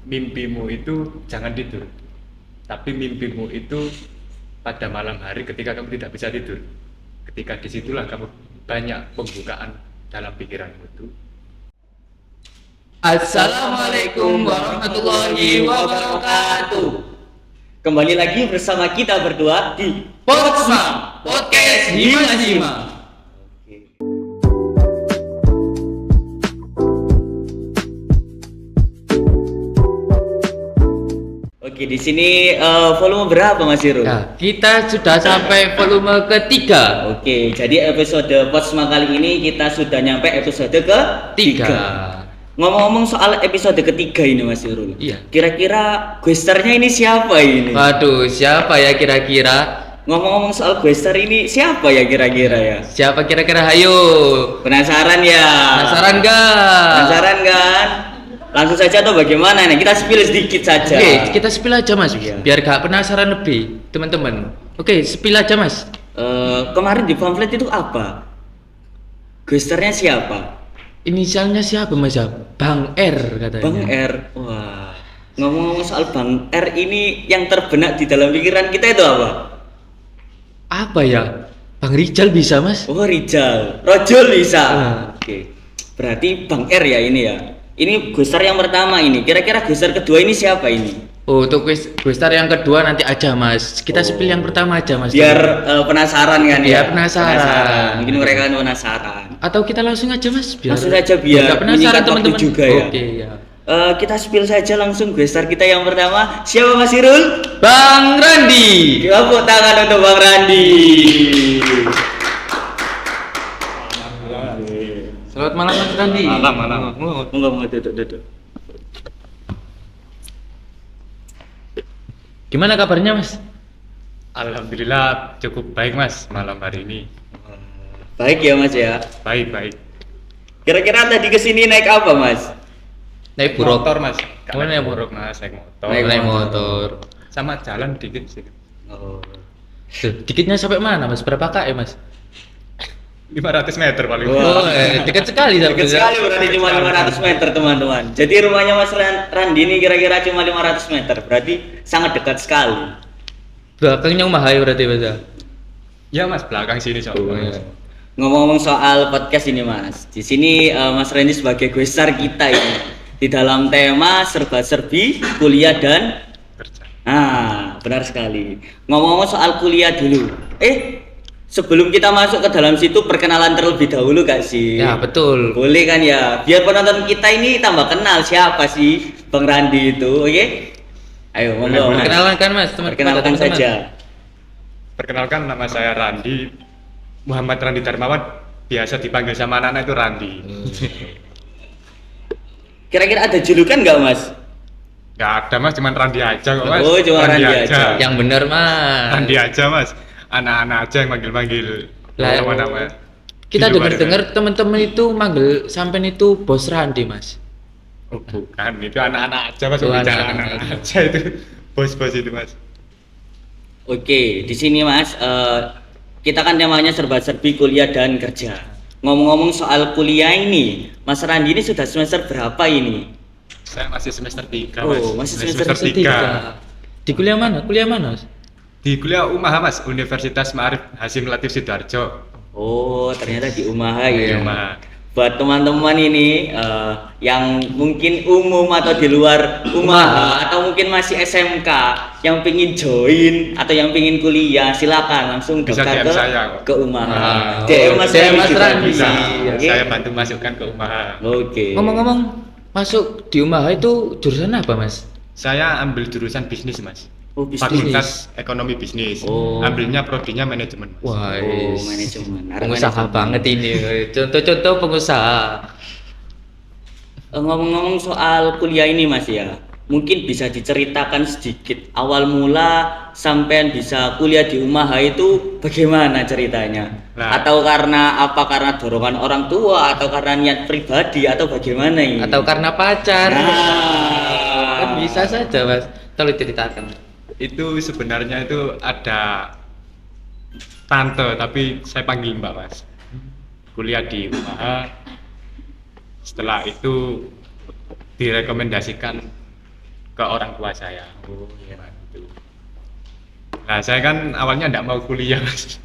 mimpimu itu jangan tidur, tapi mimpimu itu pada malam hari ketika kamu tidak bisa tidur. Ketika disitulah kamu banyak pembukaan dalam pikiranmu itu. Assalamualaikum warahmatullahi wabarakatuh. Kembali lagi bersama kita berdua di Potsma Podcast Hima. Oke, di sini volume berapa Mas Irul? Nah, kita sudah sampai volume ketiga. Oke, jadi episode Potsma kali ini kita sudah nyampe episode ketiga. Ngomong-ngomong soal episode ketiga ini Mas Irul. Iya. Kira-kira guestarnya ini siapa ini? Waduh, siapa ya kira-kira? Ngomong-ngomong soal guestar ini siapa ya kira-kira ya? Siapa kira-kira? Hayo. Penasaran ya? Penasaran gak? Penasaran kan? Langsung saja atau bagaimana nih? Kita spill sedikit saja. Oke, kita spill aja Mas. Iya. Biar gak penasaran lebih, teman-teman. Oke, spill aja Mas. Kemarin di pamflet itu apa? Guestarnya siapa? Inisialnya siapa Mas? Bang R katanya. Bang R. Wah. Ngomong-ngomong soal Bang R ini yang terbenak di dalam pikiran kita itu apa? Apa ya? Bang Rijal bisa Mas? Oh, Rijal. Rojol bisa. Ah. Oke. Berarti Bang R ya ini ya. Ini guestar yang pertama ini. Kira-kira guestar kedua ini siapa ini? Oh, untuk guestar yang kedua nanti aja Mas. Kita spill yang pertama aja Mas. Biar penasaran kan ya. Biar penasaran. Mungkin mereka penasaran. Atau kita langsung aja Mas. Langsung saja biar nggak penasaran menyingkat waktu teman-teman juga ya. Oke ya. Kita spill saja langsung guestar kita yang pertama. Siapa Mas Irul? Bang Randi. Tepuk tangan untuk Bang Randi. Selamat malam Mas Randi. Malam. Monggo duduk. Gimana kabarnya Mas? Alhamdulillah cukup baik Mas malam hari ini. Baik ya Mas ya. Baik. Kira-kira tadi kesini naik apa Mas? Naik buruk. Motor Mas. Oh, naik buruk Mas, naik motor. Naik motor. Sama jalan dikit sih. Oh. Tuh, dikitnya sampai mana Mas? Berapa km Mas? 500 meter paling. Wah. Dekat sekali Dekat sekali berarti cuma 500 meter teman-teman. Jadi rumahnya Mas Randi ini kira-kira cuma 500 meter. Berarti sangat dekat sekali. Belakangnya Umahai berarti Mas. Ya Mas, belakang sini soalnya. Ngomong-ngomong soal podcast ini Mas. Di sini Mas Randi sebagai guestar kita ini di dalam tema serba-serbi kuliah dan Kerja. benar sekali. Ngomong-ngomong soal kuliah dulu. Sebelum kita masuk ke dalam situ perkenalan terlebih dahulu gak sih? Ya, betul. Boleh kan ya? Biar penonton kita ini tambah kenal siapa sih Bang Randi itu, oke? Ayo, monggo. Boleh. Perkenalkan Mas, Perkenalkan teman-teman. saja. Perkenalkan, nama saya Randi, Muhammad Randi Darmawan, biasa dipanggil sama anak-anak itu Randi. Kira-kira ada julukan nggak Mas? Gak ada Mas, cuman Randi aja kok Mas. Oh, cuma Randi aja. Yang benar Mas. Randi aja Mas, anak-anak aja yang manggil-manggil Lah, nama-nama. Kita Di luar dengar-dengar teman-teman itu manggil sampean itu Bos Randi Mas. Oh bukan, itu anak-anak aja Mas, Oh, bicara anak-anak anak-anak aja itu. Bos-bos itu Mas. Oke, di sini Mas, kita kan temanya serba-serbi kuliah dan kerja. Ngomong-ngomong soal kuliah ini, Mas Randi ini sudah semester berapa ini? Saya masih semester 3 Mas. Oh, masih semester tiga. Di kuliah mana? Kuliah mana Mas? Di kuliah UMAHA Mas, Universitas Ma'arif Hasyim Latif Sidoarjo. Oh, ternyata di Umaha Di ya. UMAHA. Buat teman-teman ini yang mungkin umum atau di luar Umaha atau mungkin masih SMK yang pingin join atau yang pingin kuliah, silakan langsung Bisa daftar DM saya kok. ke Umaha. DM Mas DM Randi Mas juga Randi. bisa. Oke. Saya bantu masukkan ke UMAHA. Oke. Ngomong-ngomong, masuk di Umaha itu jurusan apa Mas? Saya ambil jurusan bisnis Mas. Oh, bisnis. Fakultas Ekonomi Bisnis. Oh. Ambilnya prodinya manajemen Mas. Wah, Oh, manajemen. Arah pengusaha manajemen. banget ini. Contoh-contoh pengusaha. Ngomong-ngomong soal kuliah ini Mas ya, mungkin bisa diceritakan sedikit awal mula sampean bisa kuliah di Umaha itu bagaimana ceritanya? Nah. Atau karena apa? Karena dorongan orang tua atau karena niat pribadi atau bagaimana ini? Atau karena pacar. Nah. Kan bisa saja Mas. Tolong ceritakan. Itu sebenarnya itu ada tante, tapi saya panggil Mbak Mas. Kuliah di UMAHA. Setelah itu direkomendasikan ke orang tua saya. Oh iya. Gitu. Nah, saya kan awalnya enggak mau kuliah, Mas.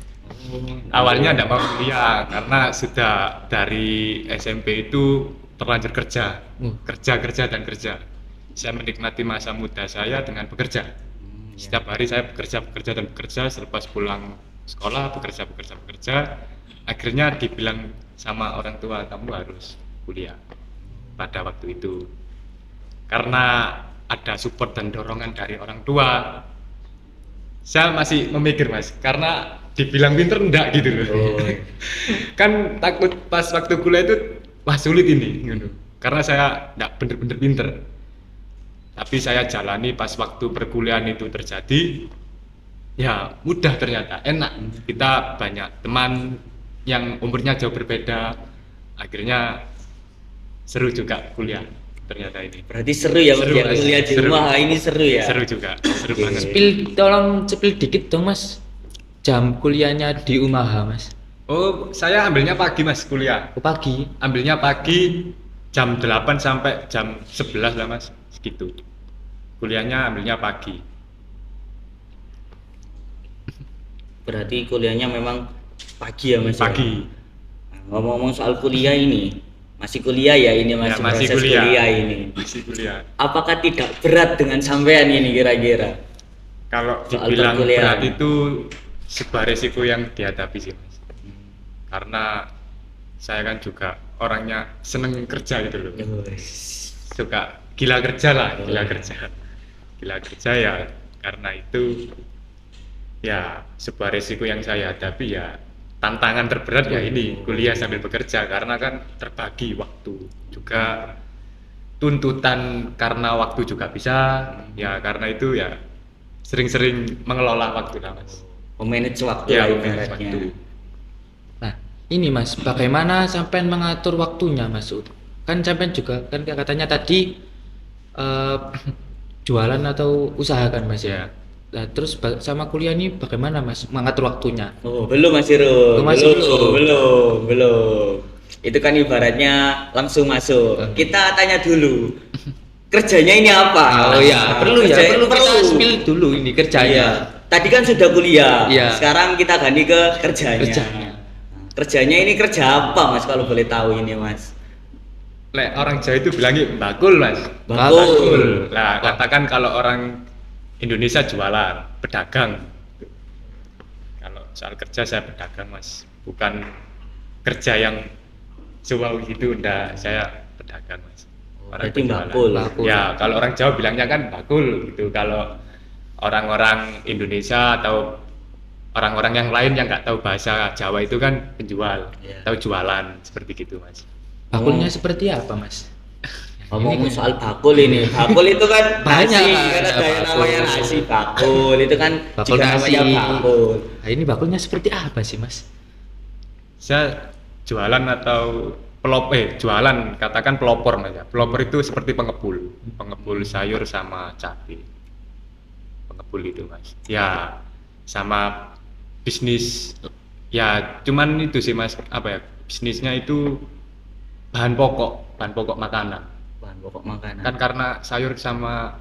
Awalnya enggak mau kuliah karena sudah dari SMP itu terlanjur kerja. Kerja dan kerja. Saya menikmati masa muda saya dengan bekerja. Iya. Setiap hari saya bekerja dan bekerja, selepas pulang sekolah bekerja. Akhirnya dibilang sama orang tua, kamu harus kuliah pada waktu itu. Karena ada support dan dorongan dari orang tua, saya masih memikir, Mas, karena dibilang pinter enggak gitu loh. Oh. Kan takut pas waktu kuliah itu wah sulit ini gitu. Karena saya enggak bener-bener pinter. Tapi saya jalani pas waktu perkuliahan itu terjadi, ya mudah ternyata, enak. Kita banyak teman yang umurnya jauh berbeda, akhirnya seru juga kuliah ternyata ini. Berarti seru ya Mas Seru, ya, Mas. kuliah di Seru. rumah ini seru ya. Seru juga, seru Oke. banget. Tolong spill dikit dong Mas. Jam kuliahnya di Umaha Mas. Oh, saya ambilnya pagi, Mas, kuliah. Oh, pagi. Ambilnya pagi jam 8 sampai jam 11 lah, Mas, segitu. Kuliahnya ambilnya pagi. Berarti kuliahnya memang pagi ya Mas ya? Pagi. Nah, ngomong-ngomong soal kuliah ini, masih kuliah ya ini Ya, masih proses kuliah ini. Masih kuliah. Apakah tidak berat dengan sampean ini kira-kira? Kalau Soal dibilang perkuliahan. berat itu sebuah resiko yang dihadapi sih, Mas. Karena saya kan juga orangnya seneng kerja gitu loh. Suka gila kerja lah, gila kerja ya. Karena itu ya sebuah resiko yang saya hadapi, ya tantangan terberat ya ini kuliah sambil bekerja, karena kan terbagi waktu juga, tuntutan karena waktu juga bisa ya, karena itu ya sering-sering mengelola waktu lah, Mas. Memanage waktu Ya, lah memanage ibaratnya. waktu. Nah, ini Mas, bagaimana sampean mengatur waktunya Mas? Kan sampean juga kan katanya tadi eh, jualan atau usaha kan Mas ya? Ya. Nah, terus sama kuliah ini bagaimana Mas mengatur waktunya? Oh, belum Mas Irul. Oh, masih belum. Itu kan ibaratnya langsung masuk. Kita tanya dulu. Kerjanya ini apa? Oh iya, perlu ya, Kerjanya- perlu kita spill dulu ini Iya. kerjanya. Tadi kan sudah kuliah. Iya. Sekarang kita ganti ke kerjanya. Kerjanya. Kerjanya ini kerja apa Mas kalau boleh tahu ini Mas? Lek orang Jawa itu bilangnya bakul, Mas. Bakul. Lah, katakan kalau orang Indonesia jualan, pedagang. Kalau soal kerja saya pedagang, Mas. Bukan kerja yang wow gitu, enggak. Saya pedagang, Mas. Berarti penjualan. bakul. Bakul. Ya, kalau orang Jawa bilangnya kan bakul gitu. Kalau orang-orang Indonesia atau orang-orang yang lain yang nggak tahu bahasa Jawa itu kan penjual, Iya. tahu jualan seperti gitu, Mas. Bakulnya seperti apa Mas? Ngomong soal bakul ini, bakul itu kan Banyak, nasi, Mas. kan ada yang Bakul. namanya nasi bakul, itu kan Bakul juga nasi. namanya bakul. Nah, ini bakulnya seperti apa sih Mas? Saya jualan atau jualan, katakan pelopor, Mas ya. Pelopor itu seperti pengepul sayur sama cabai. Pengepul itu, Mas. Ya, sama bisnis ya cuman itu sih, Mas, apa ya? Bisnisnya itu bahan pokok makanan. Bahan pokok makanan. Kan karena sayur sama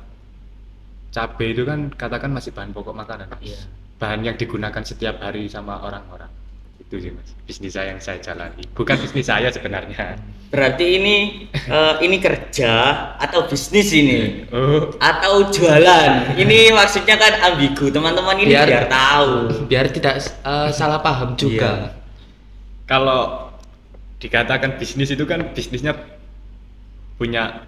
cabai itu kan katakan masih bahan pokok makanan. Iya. Bahan yang digunakan setiap hari sama orang-orang. Itu sih, Mas, bisnis saya yang saya jalani. Bukan bisnis saya sebenarnya. Berarti ini kerja atau bisnis ini? Oh, Atau jualan? Ini maksudnya kan ambigu, teman-teman ini biar tahu. Biar tidak salah paham juga. kalau dikatakan bisnis itu kan bisnisnya punya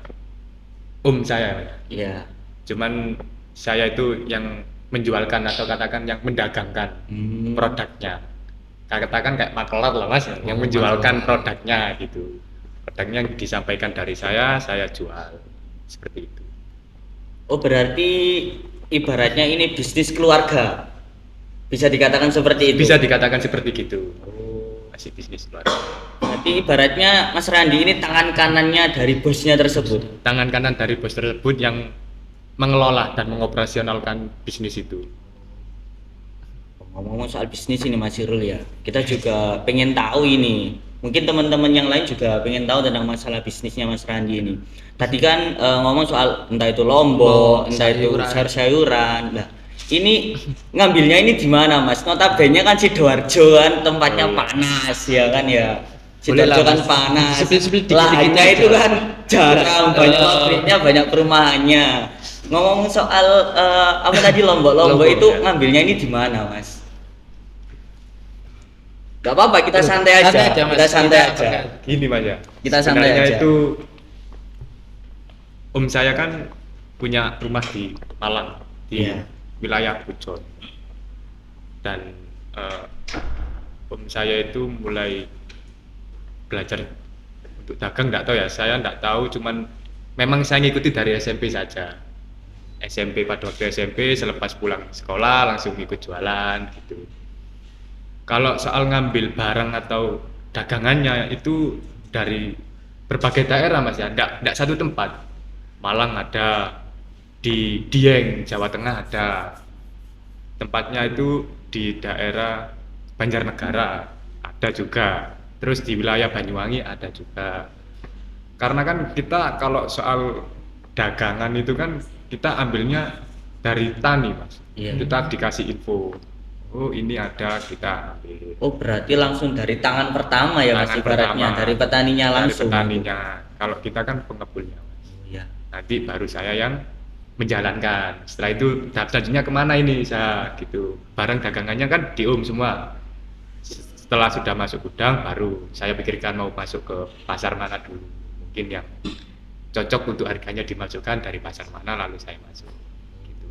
saya, Mas. Iya. Cuman saya itu yang menjualkan atau katakan yang mendagangkan produknya. Katakan kayak makelar lah, Mas, yang menjualkan produknya gitu. Produknya yang disampaikan dari saya jual. Seperti itu. Oh, berarti ibaratnya ini bisnis keluarga. Bisa dikatakan seperti itu. Bisa dikatakan seperti gitu. Oh. Masih bisnis keluarga. Berarti ibaratnya Mas Randi ini tangan kanannya dari bosnya tersebut. Tangan kanan dari bos tersebut yang mengelola dan mengoperasionalkan bisnis itu. Ngomong-ngomong soal bisnis ini Mas Irul ya, kita juga pengen tahu ini mungkin teman-teman yang lain juga pengen tahu tentang masalah bisnisnya Mas Randi ini. Tadi kan ngomong soal entah itu lombok, entah itu sayuran. sayur-sayuran. Nah, ini ngambilnya ini di mana Mas? Notabene kan Sidoarjo kan tempatnya panas ya kan ya. Boleh lah, Sidoarjo kan Mas. panas. Disipil-disipil dikit-dikit Lahannya aja. itu kan jarang, banyak Eh. pabriknya, banyak perumahannya. Ngomong soal apa tadi lombok-lombok Lombok, itu ya. ngambilnya ini di mana Mas? Gak apa-apa, kita santai aja. Mas. Kita santai aja. pakai- Gini Mas ya. Kita santai Sebenarnya aja. itu om saya kan punya rumah di Malang di Iya. wilayah Pujon. Dan om saya itu mulai belajar untuk dagang, nggak tahu ya, saya nggak tahu, cuman memang saya ngikuti dari SMP saja. SMP, pada waktu SMP selepas pulang sekolah langsung ikut jualan gitu. Kalau soal ngambil barang atau dagangannya itu dari berbagai daerah Mas ya, nggak satu tempat. Malang ada, di Dieng Jawa Tengah ada, tempatnya itu di daerah Banjarnegara ada juga, terus di wilayah Banyuwangi ada juga. Karena kan kita kalau soal dagangan itu kan kita ambilnya dari tani Mas. Iya. Kita dikasih info, oh ini ada, kita ambil. Oh, berarti langsung dari tangan pertama ya Mas, Tangan ibaratnya pertama. dari petaninya Dari langsung. petaninya. Kalau kita kan pengepulnya Mas. Oh, iya. Nanti baru saya yang menjalankan. Setelah itu tahap selanjutnya kemana ini saya gitu. Barang dagangannya kan di semua. Setelah sudah masuk gudang baru saya pikirkan mau masuk ke pasar mana dulu. Mungkin yang cocok untuk harganya dimasukkan dari pasar mana lalu saya masuk. Gitu.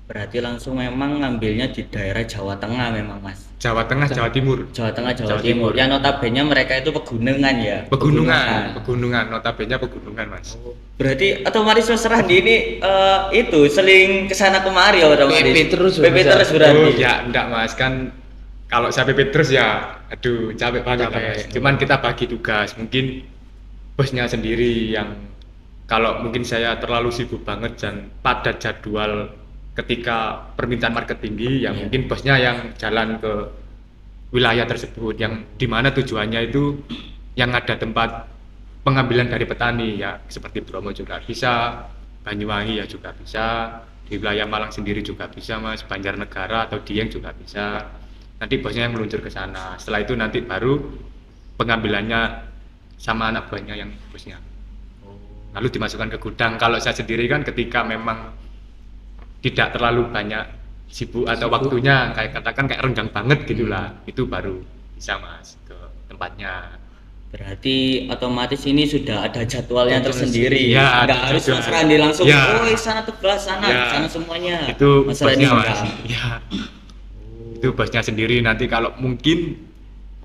Berarti langsung memang ngambilnya di daerah Jawa Tengah memang Mas. Jawa Tengah, Jawa Timur. Jawa Tengah, Jawa, Jawa Timur. Timur. Yang notabene mereka itu pegunungan ya. Pegunungan, notabene pegunungan Mas. Berarti otomatis Mas Randi ini itu seling kesana kemari ya otomatis. PP terus, PP Mas. terus berarti. Oh ya enggak Mas, kan kalau saya PP terus ya aduh capek banget lah, Mas. Cuman kita bagi tugas, mungkin bosnya sendiri yang kalau mungkin saya terlalu sibuk banget dan padat jadwal ketika permintaan market tinggi ya Iya. mungkin bosnya yang jalan ke wilayah tersebut yang dimana tujuannya itu yang ada tempat pengambilan dari petani ya, seperti Bromo juga bisa, Banyuwangi ya juga bisa, di wilayah Malang sendiri juga bisa Mas, Banjarnegara atau Dieng juga bisa. Nanti bosnya yang meluncur ke sana. Setelah itu nanti baru pengambilannya sama anak buahnya yang bosnya. Lalu dimasukkan ke gudang. Kalau saya sendiri kan ketika memang tidak terlalu banyak sibuk atau waktunya kayak katakan kayak renggang banget gitulah, itu baru bisa Mas ke tempatnya. Berarti otomatis ini sudah ada jadwalnya Jadwal tersendiri. Ya, Nggak ada harus jadwal. Mas Randi langsung, Ya. oh sana sebelah sana, Ya. sana semuanya. Itu Mas Randi bosnya sudah. Mas. Ya. Itu bosnya sendiri. Nanti kalau mungkin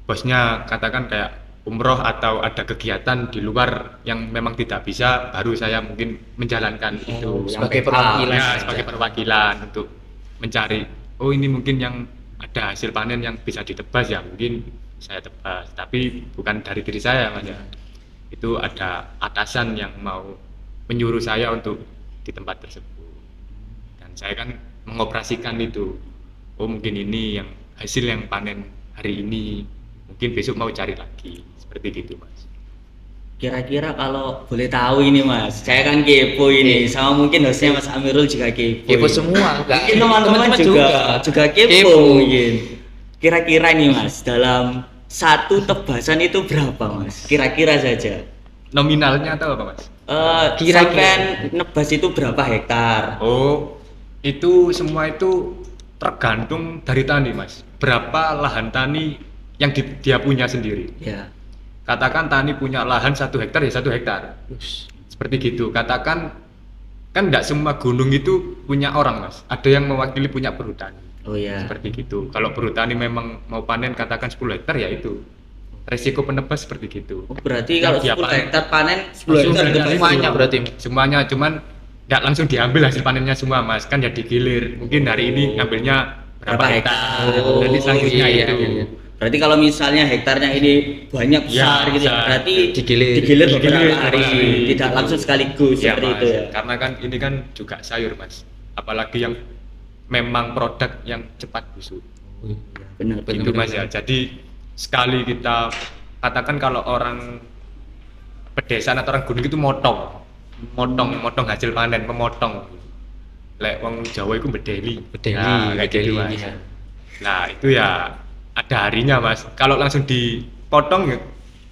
bosnya katakan kayak umroh atau ada kegiatan di luar yang memang tidak bisa, baru saya mungkin menjalankan itu sebagai backup. perwakilan ya, saja. sebagai perwakilan untuk mencari, oh ini mungkin yang ada hasil panen yang bisa ditebas ya mungkin saya tebas, tapi bukan dari diri saya Mas ya. Itu ada atasan yang mau menyuruh saya untuk di tempat tersebut dan saya kan mengoperasikan itu. Oh mungkin ini yang hasil yang panen hari ini, mungkin besok mau cari lagi, seperti gitu Mas. Kira-kira kalau boleh tahu ini Mas, saya kan kepo ini, sama mungkin hostnya Mas Amirul juga kepo. Kepo ini. semua, enggak? Mungkin teman-teman juga kepo, Kepo. mungkin. Kira-kira nih Mas, dalam satu tebasan itu berapa Mas? Kira-kira saja. Nominalnya atau apa Mas? Kira-kira. Sampean nebas itu berapa hektar? Oh itu semua itu tergantung dari tani Mas, berapa lahan tani yang dia punya sendiri. Ya. Katakan tani punya lahan 1 hektar ya 1 hektar, seperti gitu. Katakan kan tidak semua gunung itu punya orang Mas, ada yang mewakili punya perhutani, Oh ya. seperti gitu. Kalau perhutani memang mau panen katakan 10 hektar ya itu resiko penebas seperti gitu. Oh, berarti Yang kalau dia 10 panen. hektar panen 10 Langsung hektar dengan nebas semuanya itu. berarti. Semuanya, cuman tidak langsung diambil hasil panennya semua Mas, kan ya digilir. Mungkin hari ini ngambilnya berapa Berapa hektar, hektar? nanti selanjutnya iya, itu. iya. Berarti kalau misalnya hektarnya ini banyak besar Ya, gitu ya, besar. berarti Digilir. beberapa Digilir hari, hari. tidak langsung sekaligus Ya, seperti Mas. itu ya. Karena kan ini kan juga sayur Mas, apalagi yang memang produk yang cepat busuk. Benar. Itu mas ya. Jadi sekali kita katakan kalau orang pedesaan atau orang gunung itu motong hasil panen, memotong. Lek wong Jawa itu bedeli. Nah, kayak gitu mas. Iya. Nah itu ya ada harinya mas. Kalau langsung dipotong ya,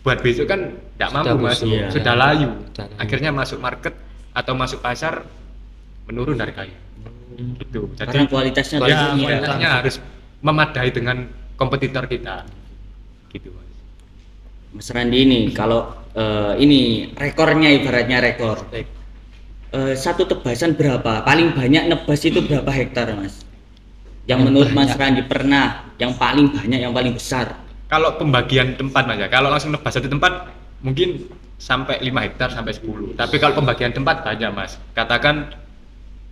buat besok kan tidak Sudah mampu mas, busuk, ya. sudah layu. Sudah layu. Akhirnya masuk market atau masuk pasar menurun harganya. Gitu. Jadi Karena kualitasnya ya, tidak. kualitasnya harus memadai dengan kompetitor kita. Gitu mas. Mas Randi ini kalau ini rekornya, ibaratnya rekor. Satu tebasan berapa? Paling banyak nebas itu berapa hektar mas? Yang menurut Mas Randi pernah yang paling banyak, yang paling besar. Kalau pembagian tempat mas ya, kalau langsung nebas satu tempat mungkin sampai 5 hektar sampai 10. Tapi kalau pembagian tempat banyak mas. Katakan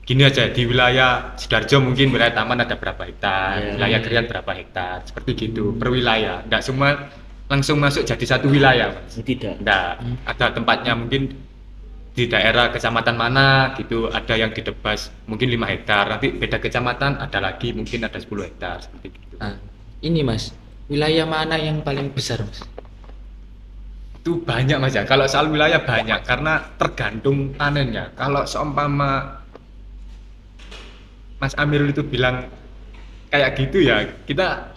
gini aja, di wilayah Sidoarjo mungkin wilayah taman ada berapa hektar, Yeah. wilayah Krian berapa hektar, seperti gitu per wilayah. Nggak semua langsung masuk jadi satu wilayah mas. Tidak. Nggak, ada tempatnya mungkin di daerah kecamatan mana gitu, ada yang ditebas mungkin 5 hektar, nanti beda kecamatan ada lagi mungkin ada 10 hektar seperti gitu. Nah, ini mas, wilayah mana yang paling besar mas? Itu banyak mas ya, kalau soal wilayah banyak karena tergantung panennya. Kalau seumpama Mas Amirul itu bilang kayak gitu ya, kita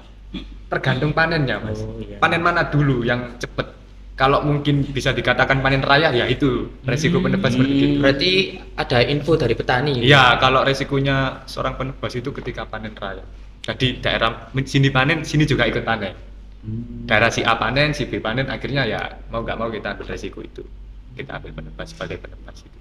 tergantung panennya mas. Oh, iya. Panen mana dulu yang cepet? Kalau mungkin bisa dikatakan panen raya ya itu resiko penebas seperti itu. Berarti ada info dari petani. Iya, kalau resikonya seorang penebas itu ketika panen raya. Jadi daerah sini panen, sini juga ikut panen. Daerah si A panen, si B panen, akhirnya ya mau nggak mau kita ambil resiko itu. Kita ambil penebas sebagai penebas itu.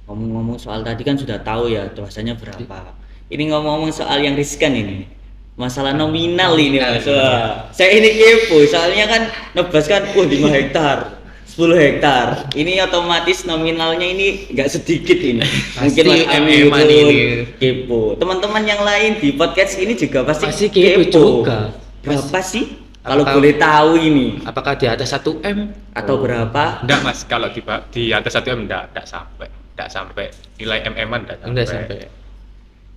Ngomong-ngomong soal tadi kan sudah tahu ya dosanya berapa. Ini ngomong-ngomong soal yang riskan ini. Masalah nominal ini mas. Wah, saya ini kepo soalnya kan nebas kan 5 hektar 10 hektar ini otomatis nominalnya ini nggak sedikit ini. Mungkin Mas MM-an ini. kepo, teman-teman yang lain di podcast ini juga pasti kepo juga. Berapa sih kalau Apakah- boleh tahu ini, Apakah di atas 1 M? atau berapa? Enggak mas, kalau di atas 1 M enggak sampai nilai MM-an Enggak sampai.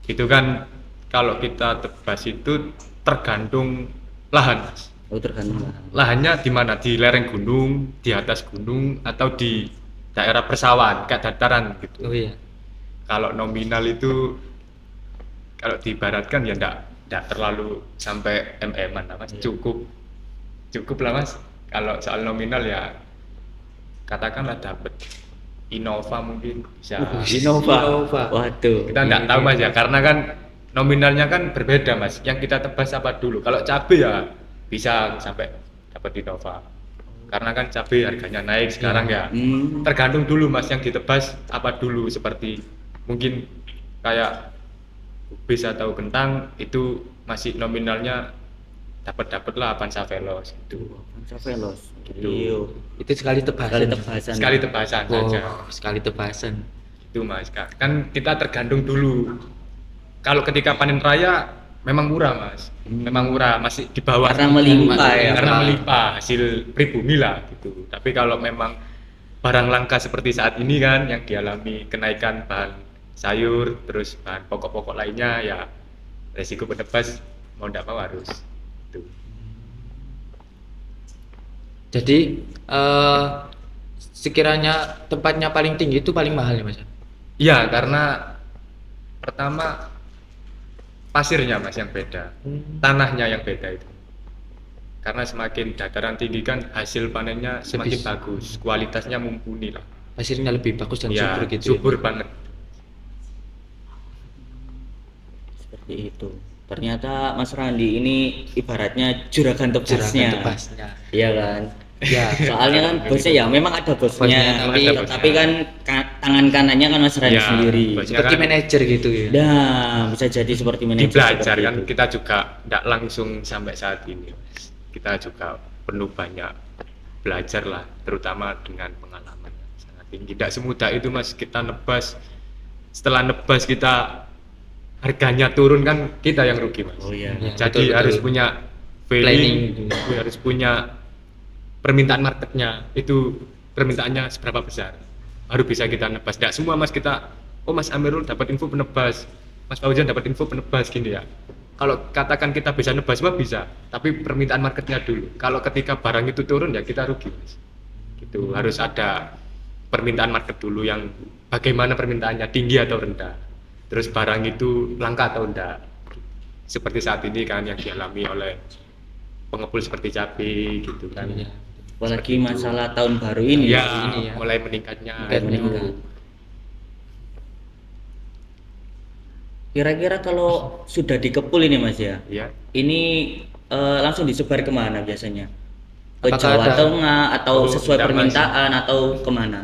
Itu kan kalau kita tebas itu tergantung lahan mas. Oh, tergantung lah. Lahannya di mana? Di lereng gunung, di atas gunung, atau di daerah persawahan kayak dataran gitu. Oh iya. Kalau nominal itu kalau diibaratkan ya enggak terlalu sampai MM-an lah mas. Cukup lah mas. Kalau soal nominal ya katakanlah dapat Innova mungkin bisa. Innova. Waduh. Kita enggak tahu mas ya, karena kan nominalnya kan berbeda mas. Yang kita tebas apa dulu? Kalau cabai ya bisa sampai dapat Innova. Karena kan cabai harganya naik sekarang ya. Tergantung dulu mas yang ditebas apa dulu, seperti mungkin kayak kubis atau kentang itu masih nominalnya dapat lah Avanza Veloz gitu. Avanza Veloz. Gitu. Itu sekali tebasan. Sekali tebasan saja. Sekali tebasan. Itu mas, kan kita tergantung dulu. Kalau ketika panen raya memang murah mas, memang murah, masih di bawah Karena melimpah ya. karena melimpah hasil pribumi lah gitu. Tapi kalau memang barang langka seperti saat ini kan yang dialami kenaikan bahan sayur terus bahan pokok-pokok lainnya, ya resiko penebas mau tidak mau harus itu. Jadi sekiranya tempatnya paling tinggi itu paling mahal ya mas? Iya, karena pertama pasirnya mas yang beda, tanahnya yang beda itu. Karena semakin dataran tinggi kan hasil panennya semakin bagus, kualitasnya mumpuni lah. Pasirnya lebih bagus dan Ya, subur gitu. subur banget. Seperti itu. Ternyata Mas Randi ini ibaratnya juragan tebasnya. Iya kan? Ya, Soalnya kan bosnya ya memang ada bosnya, Bosnya, tapi kan tangan kanannya kan Mas Randi Ya, sendiri. bosnya seperti kan manajer gitu ya. Nah, bisa jadi seperti manajer. Dibelajar seperti kan, itu. kita juga tidak langsung sampai saat ini mas. Kita juga penuh banyak belajar lah, terutama dengan pengalaman yang sangat tinggi. Tidak semudah itu mas, kita nebas, setelah nebas kita harganya turun kan kita yang rugi mas. Oh iya. Ya, Jadi betul, harus betul. punya Planning. harus punya permintaan marketnya, itu permintaannya seberapa besar, baru bisa kita nebas. Tidak semua mas kita, oh mas Amirul dapat info penebas, mas Fauzan dapat info penebas gini ya, kalau katakan kita bisa nebas mah bisa, tapi permintaan marketnya dulu. Kalau ketika barang itu turun ya kita rugi mas. Gitu harus ada permintaan market dulu yang bagaimana permintaannya tinggi atau rendah. Terus barang itu langka atau enggak. Seperti saat ini kan yang dialami oleh pengepul seperti cabai gitu kan. Iya. Apalagi Seperti itu. masalah tahun baru ini. Ya, ini ya. mulai meningkatnya. Mulai meningkat. Kira-kira kalau sudah dikepul ini Mas ya, Ya. ini langsung disebar kemana biasanya? Ke Apakah Jawa ada- Tengah atau Oh, sesuai tidak, Mas. permintaan atau kemana?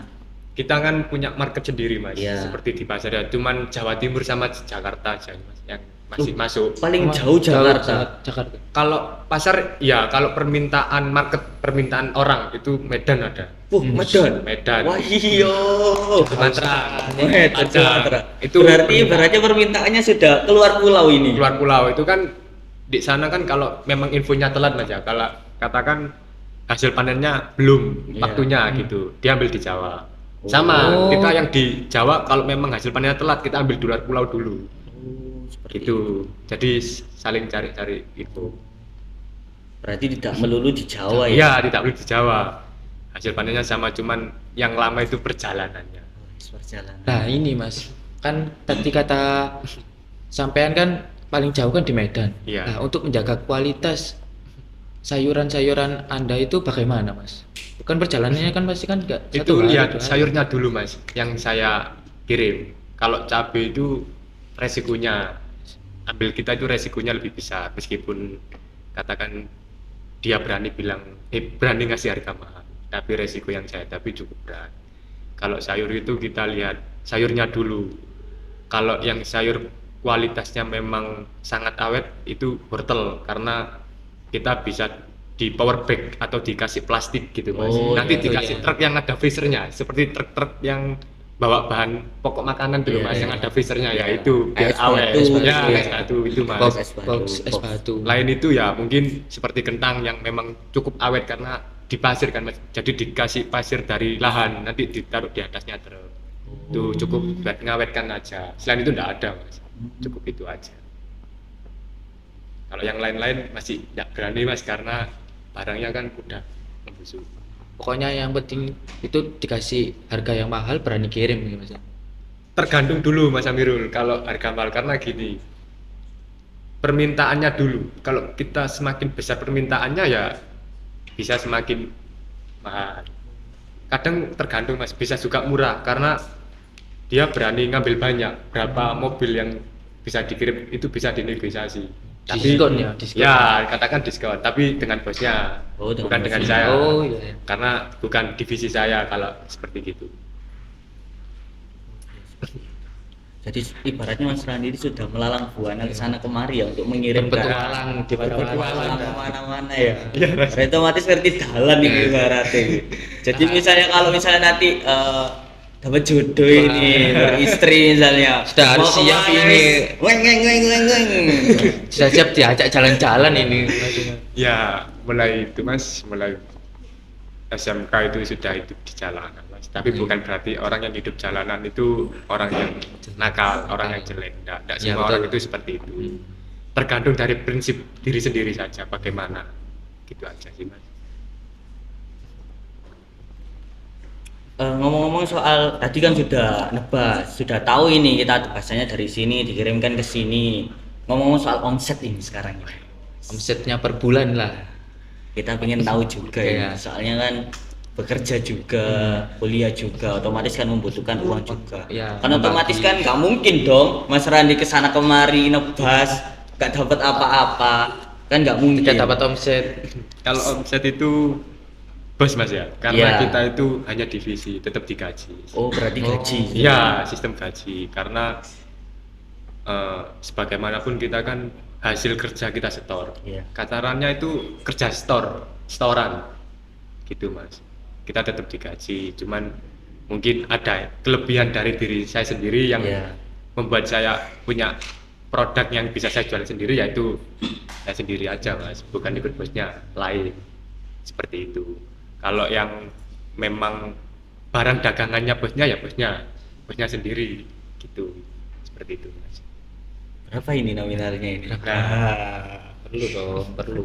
Kita kan punya market sendiri mas, Iya. seperti di pasar ya. Cuman Jawa Timur sama Jakarta aja mas yang masih masuk. Paling Oh, jauh Jakarta. Jakarta. Kalau pasar ya kalau permintaan market permintaan orang itu Medan ada. Medan. Medan. Wah iya. Sumatera. Medan, Ada. Sumatera. Itu Berarti ibaratnya permintaannya sudah keluar pulau ini. keluar pulau itu kan di sana kan kalau memang infonya telat mas ya. Kalau katakan hasil panennya belum Iya. waktunya gitu, diambil di Jawa. Sama Oh. kita yang di Jawa kalau memang hasil panennya telat kita ambil di luar pulau dulu. Seperti Gitu. Jadi saling cari-cari itu. Berarti tidak melulu di Jawa ya. Iya, tidak boleh di Jawa. Hasil panennya sama, cuman yang lama itu perjalanannya. Perjalanan. Nah ini mas, kan tadi kata sampean kan paling jauh kan di Medan. Iya. Nah untuk menjaga kualitas sayuran-sayuran Anda itu bagaimana mas? Kan perjalanannya kan pasti kan nggak Itu satu hari, lihat 2 hari. sayurnya dulu mas, yang saya kirim. Kalau cabai itu resikonya, ambil kita itu resikonya lebih besar. Meskipun katakan dia berani bilang, berani ngasih harga mahal. Tapi resiko yang saya hadapi cukup berat. Kalau sayur itu kita lihat sayurnya dulu. Kalau yang sayur kualitasnya memang sangat awet itu wortel karena kita bisa di power bag atau dikasih plastik gitu mas. Oh, Nanti iya, dikasih iya. truk yang ada freezernya seperti truk-truk yang bawa bahan pokok makanan dulu Iya, mas, iya. yang ada freezernya ya Iya. itu biar Es awet. batu, Ya iya. es batu itu mas. Box, Es batu. box es batu. Lain itu ya mungkin seperti kentang yang memang cukup awet karena di pasir kan mas. Jadi dikasih pasir dari lahan nanti ditaruh di atasnya truk. Itu cukup buat ngawetkan aja. Selain itu enggak ada mas. Cukup itu aja. Kalau yang lain-lain masih tidak berani mas karena barangnya kan udah membusuk. Pokoknya yang penting itu dikasih harga yang mahal berani kirim gitu mas. Tergantung dulu mas Amirul kalau harga mahal karena gini, permintaannya dulu. Kalau kita semakin besar permintaannya ya bisa semakin mahal. Kadang tergantung mas, bisa juga murah karena dia berani ngambil banyak. Berapa mobil yang bisa dikirim itu bisa dinegosiasi. Diskon ya, diskon. Ya katakan diskon, tapi dengan bosnya, Oh, dengan bukan dengan bosnya. saya. Oh, iya. Karena bukan divisi saya kalau seperti gitu. Jadi ibaratnya Mas Randi ini sudah melalang buana ke sana kemari ya untuk mengirimkan Berpetualang di berpetualang mana-mana. kemana-mana ya. Iya, Mas. Berarti otomatis ngerti jalan nih ibaratnya. Jadi misalnya kalau misalnya nanti dapat jodoh ini, beristri misalnya, Sudah harus mau siap kemana, ini. weng weng weng weng weng. Sudah siap diajak jalan-jalan ini. Ya, mulai itu mas, mulai SMK itu sudah hidup di jalanan mas. Tapi bukan berarti orang yang hidup jalanan itu orang yang nakal, orang yang jelek. Tidak Ya, semua betul. orang itu seperti itu. Tergantung dari prinsip diri sendiri saja, bagaimana. Gitu aja sih mas. Ngomong-ngomong soal tadi kan sudah nebas, sudah tahu ini kita bahasanya dari sini dikirimkan ke sini. Ngomong-ngomong soal omset ini sekarang ini. Omsetnya per bulan lah. Kita pengen tahu juga ya, Iya. soalnya kan bekerja juga, kuliah juga, otomatis kan membutuhkan uang juga. Iya, Kan otomatis membagi. kan nggak mungkin dong Mas Randi kesana kemari nebas, nggak dapat apa-apa, kan nggak mungkin. Tidak dapat omset. Kalau omset itu bos mas ya, karena Iya. kita itu hanya divisi, tetap digaji. Oh berarti gaji. Iya, sistem gaji karena sebagaimanapun kita kan hasil kerja kita setor. Iya. Katarannya itu kerja setoran, gitu mas. Kita tetap digaji, cuman mungkin ada kelebihan dari diri saya sendiri yang Iya. membuat saya punya produk yang bisa saya jual sendiri, yaitu saya sendiri aja mas, bukan ikut bosnya lain, seperti itu. Kalau yang memang barang dagangannya bosnya ya bosnya sendiri gitu, seperti itu mas. Berapa ini nominalnya ini? Nah, Perlu dong, perlu.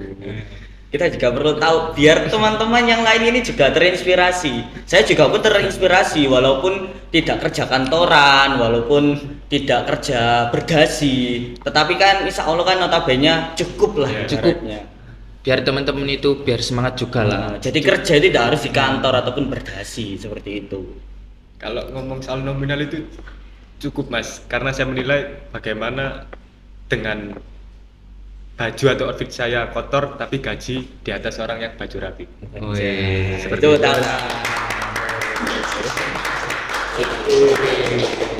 Kita juga perlu tahu biar teman-teman yang lain ini juga terinspirasi. Saya juga pun terinspirasi walaupun tidak kerja kantoran, walaupun tidak kerja berdasi, tetapi kan insya Allah kan notabene cukup lah Ya, cukupnya. Biar teman-teman itu biar semangat juga lah. Jadi kerja itu tidak harus di kantor ataupun berdasi seperti itu. kalau ngomong soal nominal itu cukup mas, karena saya menilai bagaimana dengan baju atau outfit saya kotor tapi gaji di atas orang yang baju rapi. Oh, iya. Seperti Itu itu. tahu.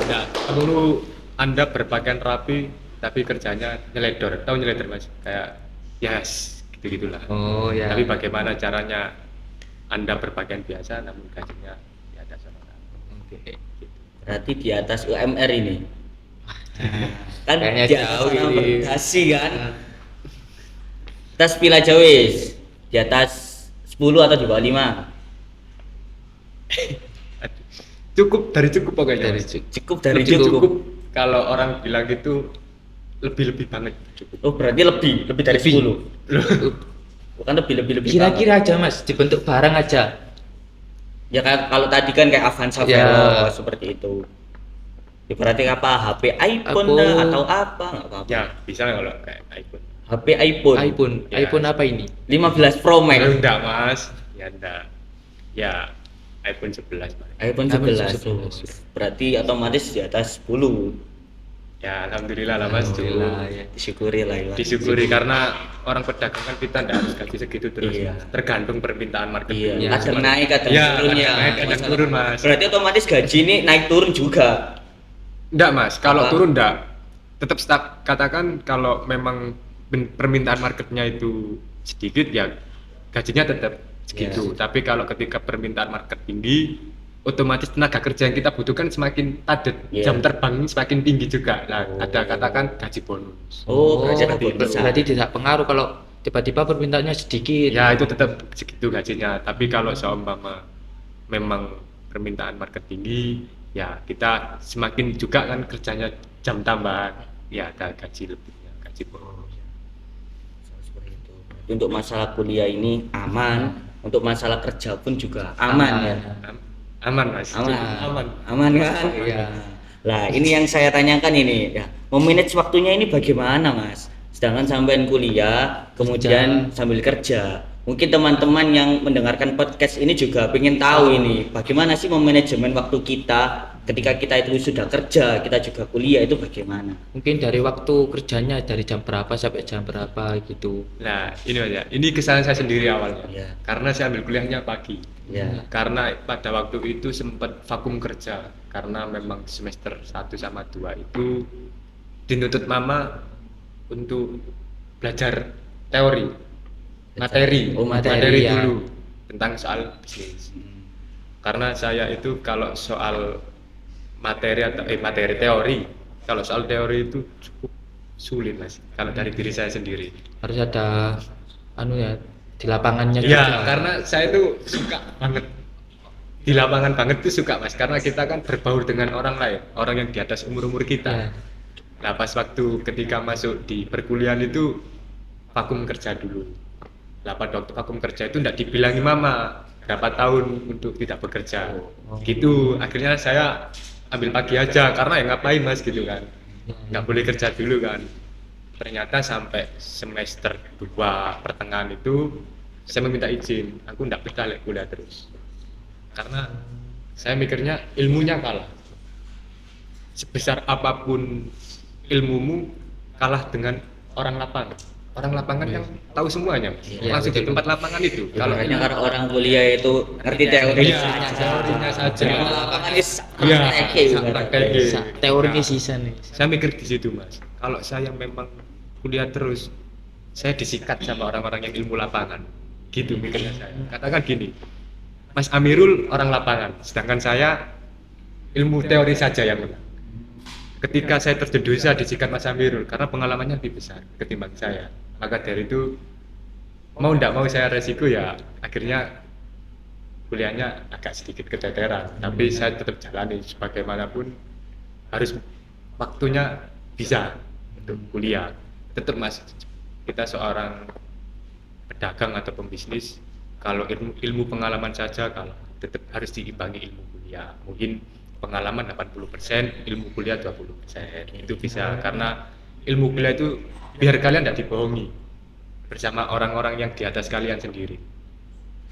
Nah, perlu Anda berpakaian rapi tapi kerjanya nyeledor. Tahu nyeledor mas? Kayak yes, gitu-gitulah. Oh ya. Tapi bagaimana caranya Anda berpakaian biasa namun gajinya di atas orang. Oke. Berarti di atas UMR ini. Kan Kayaknya di atas jauh orang ini. berdasi kan. Tes pila jawis di atas 10 atau di bawah 5. Cukup dari cukup pokoknya. Dari Mas. Cukup dari Lebih cukup. Kalau orang bilang gitu lebih banget cukup. Oh, berarti lebih dari Lebih. 10. Bukan lebih Kira-kira aja mas, dibentuk barang aja. banget. Ya kayak kalau tadi kan kayak Avanza Ya. Velo seperti itu. Ya, berarti apa? HP iPhone Apa? dah, atau apa? Nggak apa-apa. Ya, bisa kalau kayak iPhone. HP iPhone. Ya. iPhone apa ini? 15 Pro Max. Enggak, Mas. Ya enggak. Ya, iPhone 11, Mas. iPhone iPhone 11. 11. Berarti otomatis di atas 10. Ya, alhamdulillah lah, Mas. Alhamdulillah, Cukup. ya. Disyukuri lah ya. Disyukuri karena orang pedagang kan kita enggak harus gaji segitu terus. Iya. Mas. Tergantung permintaan market. Iya, Ya, kadang naik, kadang Iya, turun ya. kadang naik, kadang Masalah. turun, Mas. Berarti otomatis gaji ini naik turun juga. Enggak, Mas. Kalau Apa? turun enggak. Tetap katakan kalau memang permintaan marketnya itu sedikit ya gajinya tetap segitu. Tapi kalau ketika permintaan market tinggi, otomatis tenaga kerja yang kita butuhkan semakin padat, Iya. jam terbang semakin tinggi juga. Nah, Oh. ada katakan gaji bonus. Oh, berarti ada berarti, bonus. berarti tidak pengaruh kalau tiba-tiba permintaannya sedikit. Ya itu tetap segitu gajinya. Tapi kalau seumpama memang permintaan market tinggi, ya kita semakin juga kan kerjanya jam tambahan, ya ada gaji lebihnya, gaji bonus. Seperti itu. Untuk masalah kuliah ini aman, untuk masalah kerja pun juga aman ya. Aman mas. Aman. Aman. Aman kan? Iya. Lah, ini yang saya tanyakan ini ya. Memanage waktunya ini bagaimana, Mas? Sedangkan sampean kuliah, kemudian sambil kerja. Mungkin teman-teman yang mendengarkan podcast ini juga pengen tahu ini bagaimana sih memanajemen waktu kita ketika kita itu sudah kerja, kita juga kuliah itu bagaimana? Mungkin dari waktu kerjanya dari jam berapa sampai jam berapa gitu. Nah ini mas ya, ini kesalahan saya sendiri awalnya. Iya. Karena saya ambil kuliahnya pagi. Ya. Karena pada waktu itu sempat vakum kerja karena memang semester 1 sama 2 itu dituntut mama untuk belajar teori, materi, Oh, materi, ya. dulu tentang soal bisnis. Karena saya itu kalau soal materi atau materi teori, kalau soal teori itu cukup sulit mas. Kalau dari diri saya sendiri. Harus ada anu ya di lapangannya Iya, juga. karena saya itu suka banget di lapangan banget tuh suka mas, karena kita kan berbaur dengan orang lain, orang yang di atas umur kita. Ya. Nah pas waktu ketika masuk di perkuliahan itu vakum kerja dulu. Nah pada waktu vakum kerja itu tidak dibilangi mama berapa tahun untuk tidak bekerja. Gitu, akhirnya saya ambil pagi aja karena ya ngapain mas gitu kan, nggak boleh kerja dulu kan. Ternyata sampai semester 2 pertengahan itu saya meminta izin, aku nggak betah kuliah terus karena saya mikirnya ilmunya kalah. Sebesar apapun ilmumu kalah dengan orang lapangan. Orang lapangan yang tahu semuanya, Iya, langsung di betul. tempat lapangan itu. Kalau Kalau karena orang kuliah itu ngerti teori Iya, teorinya saja. Di lapangan is Iya, praktek ya, praktek. Teorinya Nah, sisa nih. saya mikir di situ mas, kalau saya memang kuliah terus saya disikat sama orang-orang yang ilmu lapangan gitu mikirnya saya. Katakan gini, Mas Amirul orang lapangan, sedangkan saya ilmu teori saja yang menang. Ketika saya terjun dosa disikat Mas Amirul karena pengalamannya lebih besar ketimbang saya, maka dari itu mau tidak mau saya resiko ya akhirnya kuliahnya agak sedikit keteteran, tapi saya tetap jalani sebagaimanapun harus waktunya bisa untuk kuliah. Tetap Mas, kita seorang pedagang atau pembisnis, kalau ilmu pengalaman saja, kalau tetap harus diimbangi ilmu kuliah. Mungkin pengalaman 80%, ilmu kuliah 20%. Itu bisa, karena ilmu kuliah itu biar kalian tidak dibohongi bersama orang-orang yang di atas kalian sendiri.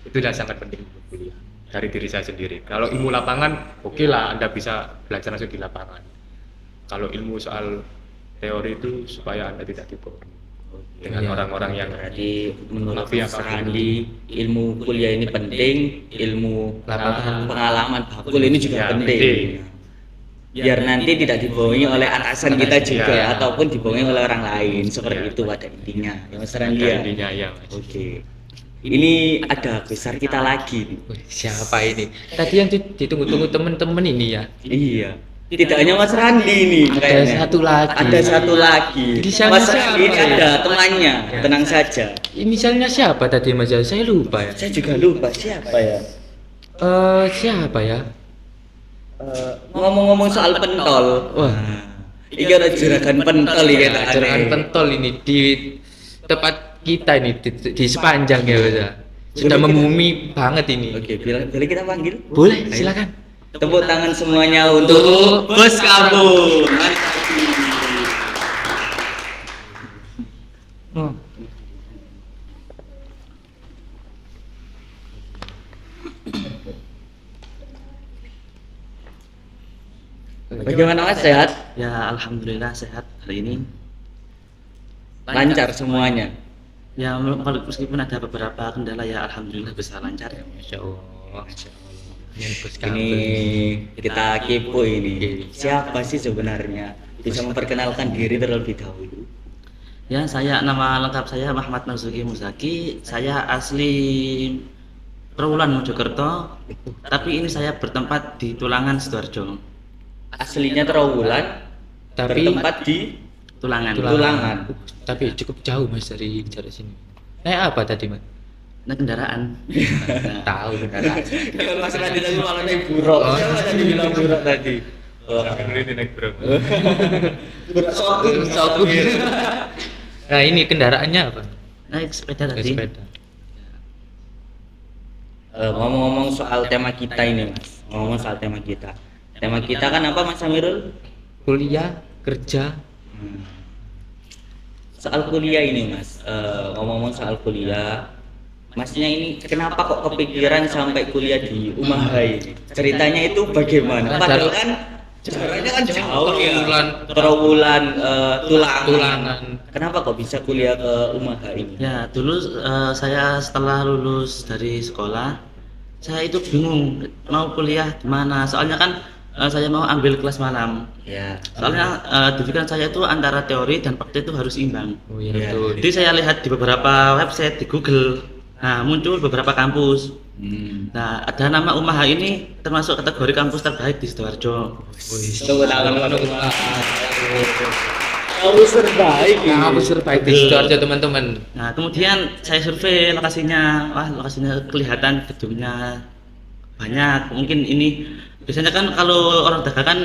Itu sudah sangat penting ilmu kuliah dari diri saya sendiri. Kalau ilmu lapangan, oke lah, Anda bisa belajar langsung di lapangan. Kalau ilmu soal teori itu supaya Anda tidak dibohongi dengan Iya. orang-orang yang Berarti menurut Mafia Mas apa? Randi, ilmu kuliah ini penting, ilmu Lapangan. pengalaman bakul ini juga Ya, penting. penting. Biar nanti tidak dibohongi oleh atasan kita juga Ya. ataupun dibohongi oleh orang lain. Seperti Ya. itu pada intinya. Ya Mas ada Randi ya. intinya ya, Mas. Oke. Ini ada besar kita lagi nih. Wih, siapa ini? Tadi yang ditunggu-tunggu temen-temen ini ya. Iya. Tidak hanya Mas Randi nih Ada kayaknya. satu lagi. Ada satu lagi. Inisialnya Mas siapa Randi ini ya? ada temannya. Tenang saja. Inisialnya siapa tadi Mas? Saya lupa ya. Saya juga lupa siapa ya. Siapa ya? Ngomong-ngomong soal pentol. Wah. Ini ada juragan pentol ini Ya, juragan pentol ini di tempat kita ini di sepanjang ya Mas. Sudah Boleh kita- memumi banget ini. Oke, boleh kita panggil? Boleh, silakan. Tepuk tangan semuanya untuk Bos Kamu. Oh. Bagaimana Mas, sehat? Ya alhamdulillah sehat hari ini. Lancar semuanya. Ya meskipun ada beberapa kendala ya alhamdulillah bisa lancar. Masya Allah. Ini bos Ini kabel. kita kepo ini. Siapa sih sebenarnya? Bisa memperkenalkan diri terlebih dahulu. Ya saya nama lengkap saya Muhammad Marzuki Muzaki. Saya asli Trawulan Mojokerto. Tapi ini saya bertempat di Tulangan Sidoarjo. Aslinya Trawulan, Tapi bertempat di Tulangan. Tulangan. tapi cukup jauh Mas dari jarak sini. Naik apa tadi Mas? Nah kendaraan. Nah, Tahu beneran. Kalau Mas Randi tadi malah naik buruk. Oh. Siapa tadi bilang buruk tadi? Ini naik bro. Buruk satu. Nah ini kendaraannya apa? naik sepeda tadi. Sepeda. Ngomong-ngomong soal tema kita ini Mas. Ngomong soal tema kita. Tema kita kan apa Mas Amirul? Kuliah, kerja. Soal kuliah ini Mas. Ngomong-ngomong soal kuliah, Masnya ini kenapa kok kepikiran sampai kuliah di Umaha ini? Ceritanya itu bagaimana? Padahal kan jaraknya kan jauh ya. Trawulan, Tulangan. Tulangan. Kenapa kok bisa kuliah ke Umaha ini? Ya dulu saya setelah lulus dari sekolah saya itu bingung mau kuliah di mana. Soalnya kan saya mau ambil kelas malam. Ya. Soalnya di pikiran saya itu antara teori dan praktek itu harus imbang. Oh iya Iya. betul. Jadi saya lihat di beberapa website di Google, nah muncul beberapa kampus. Nah ada nama Umaha ini termasuk kategori kampus terbaik di Sidoarjo. Tunggu tangan kamu terbaik. Kampus terbaik di Sidoarjo teman-teman. Nah kemudian saya survei lokasinya, wah lokasinya kelihatan gedungnya banyak. Mungkin ini biasanya kan kalau orang dagang kan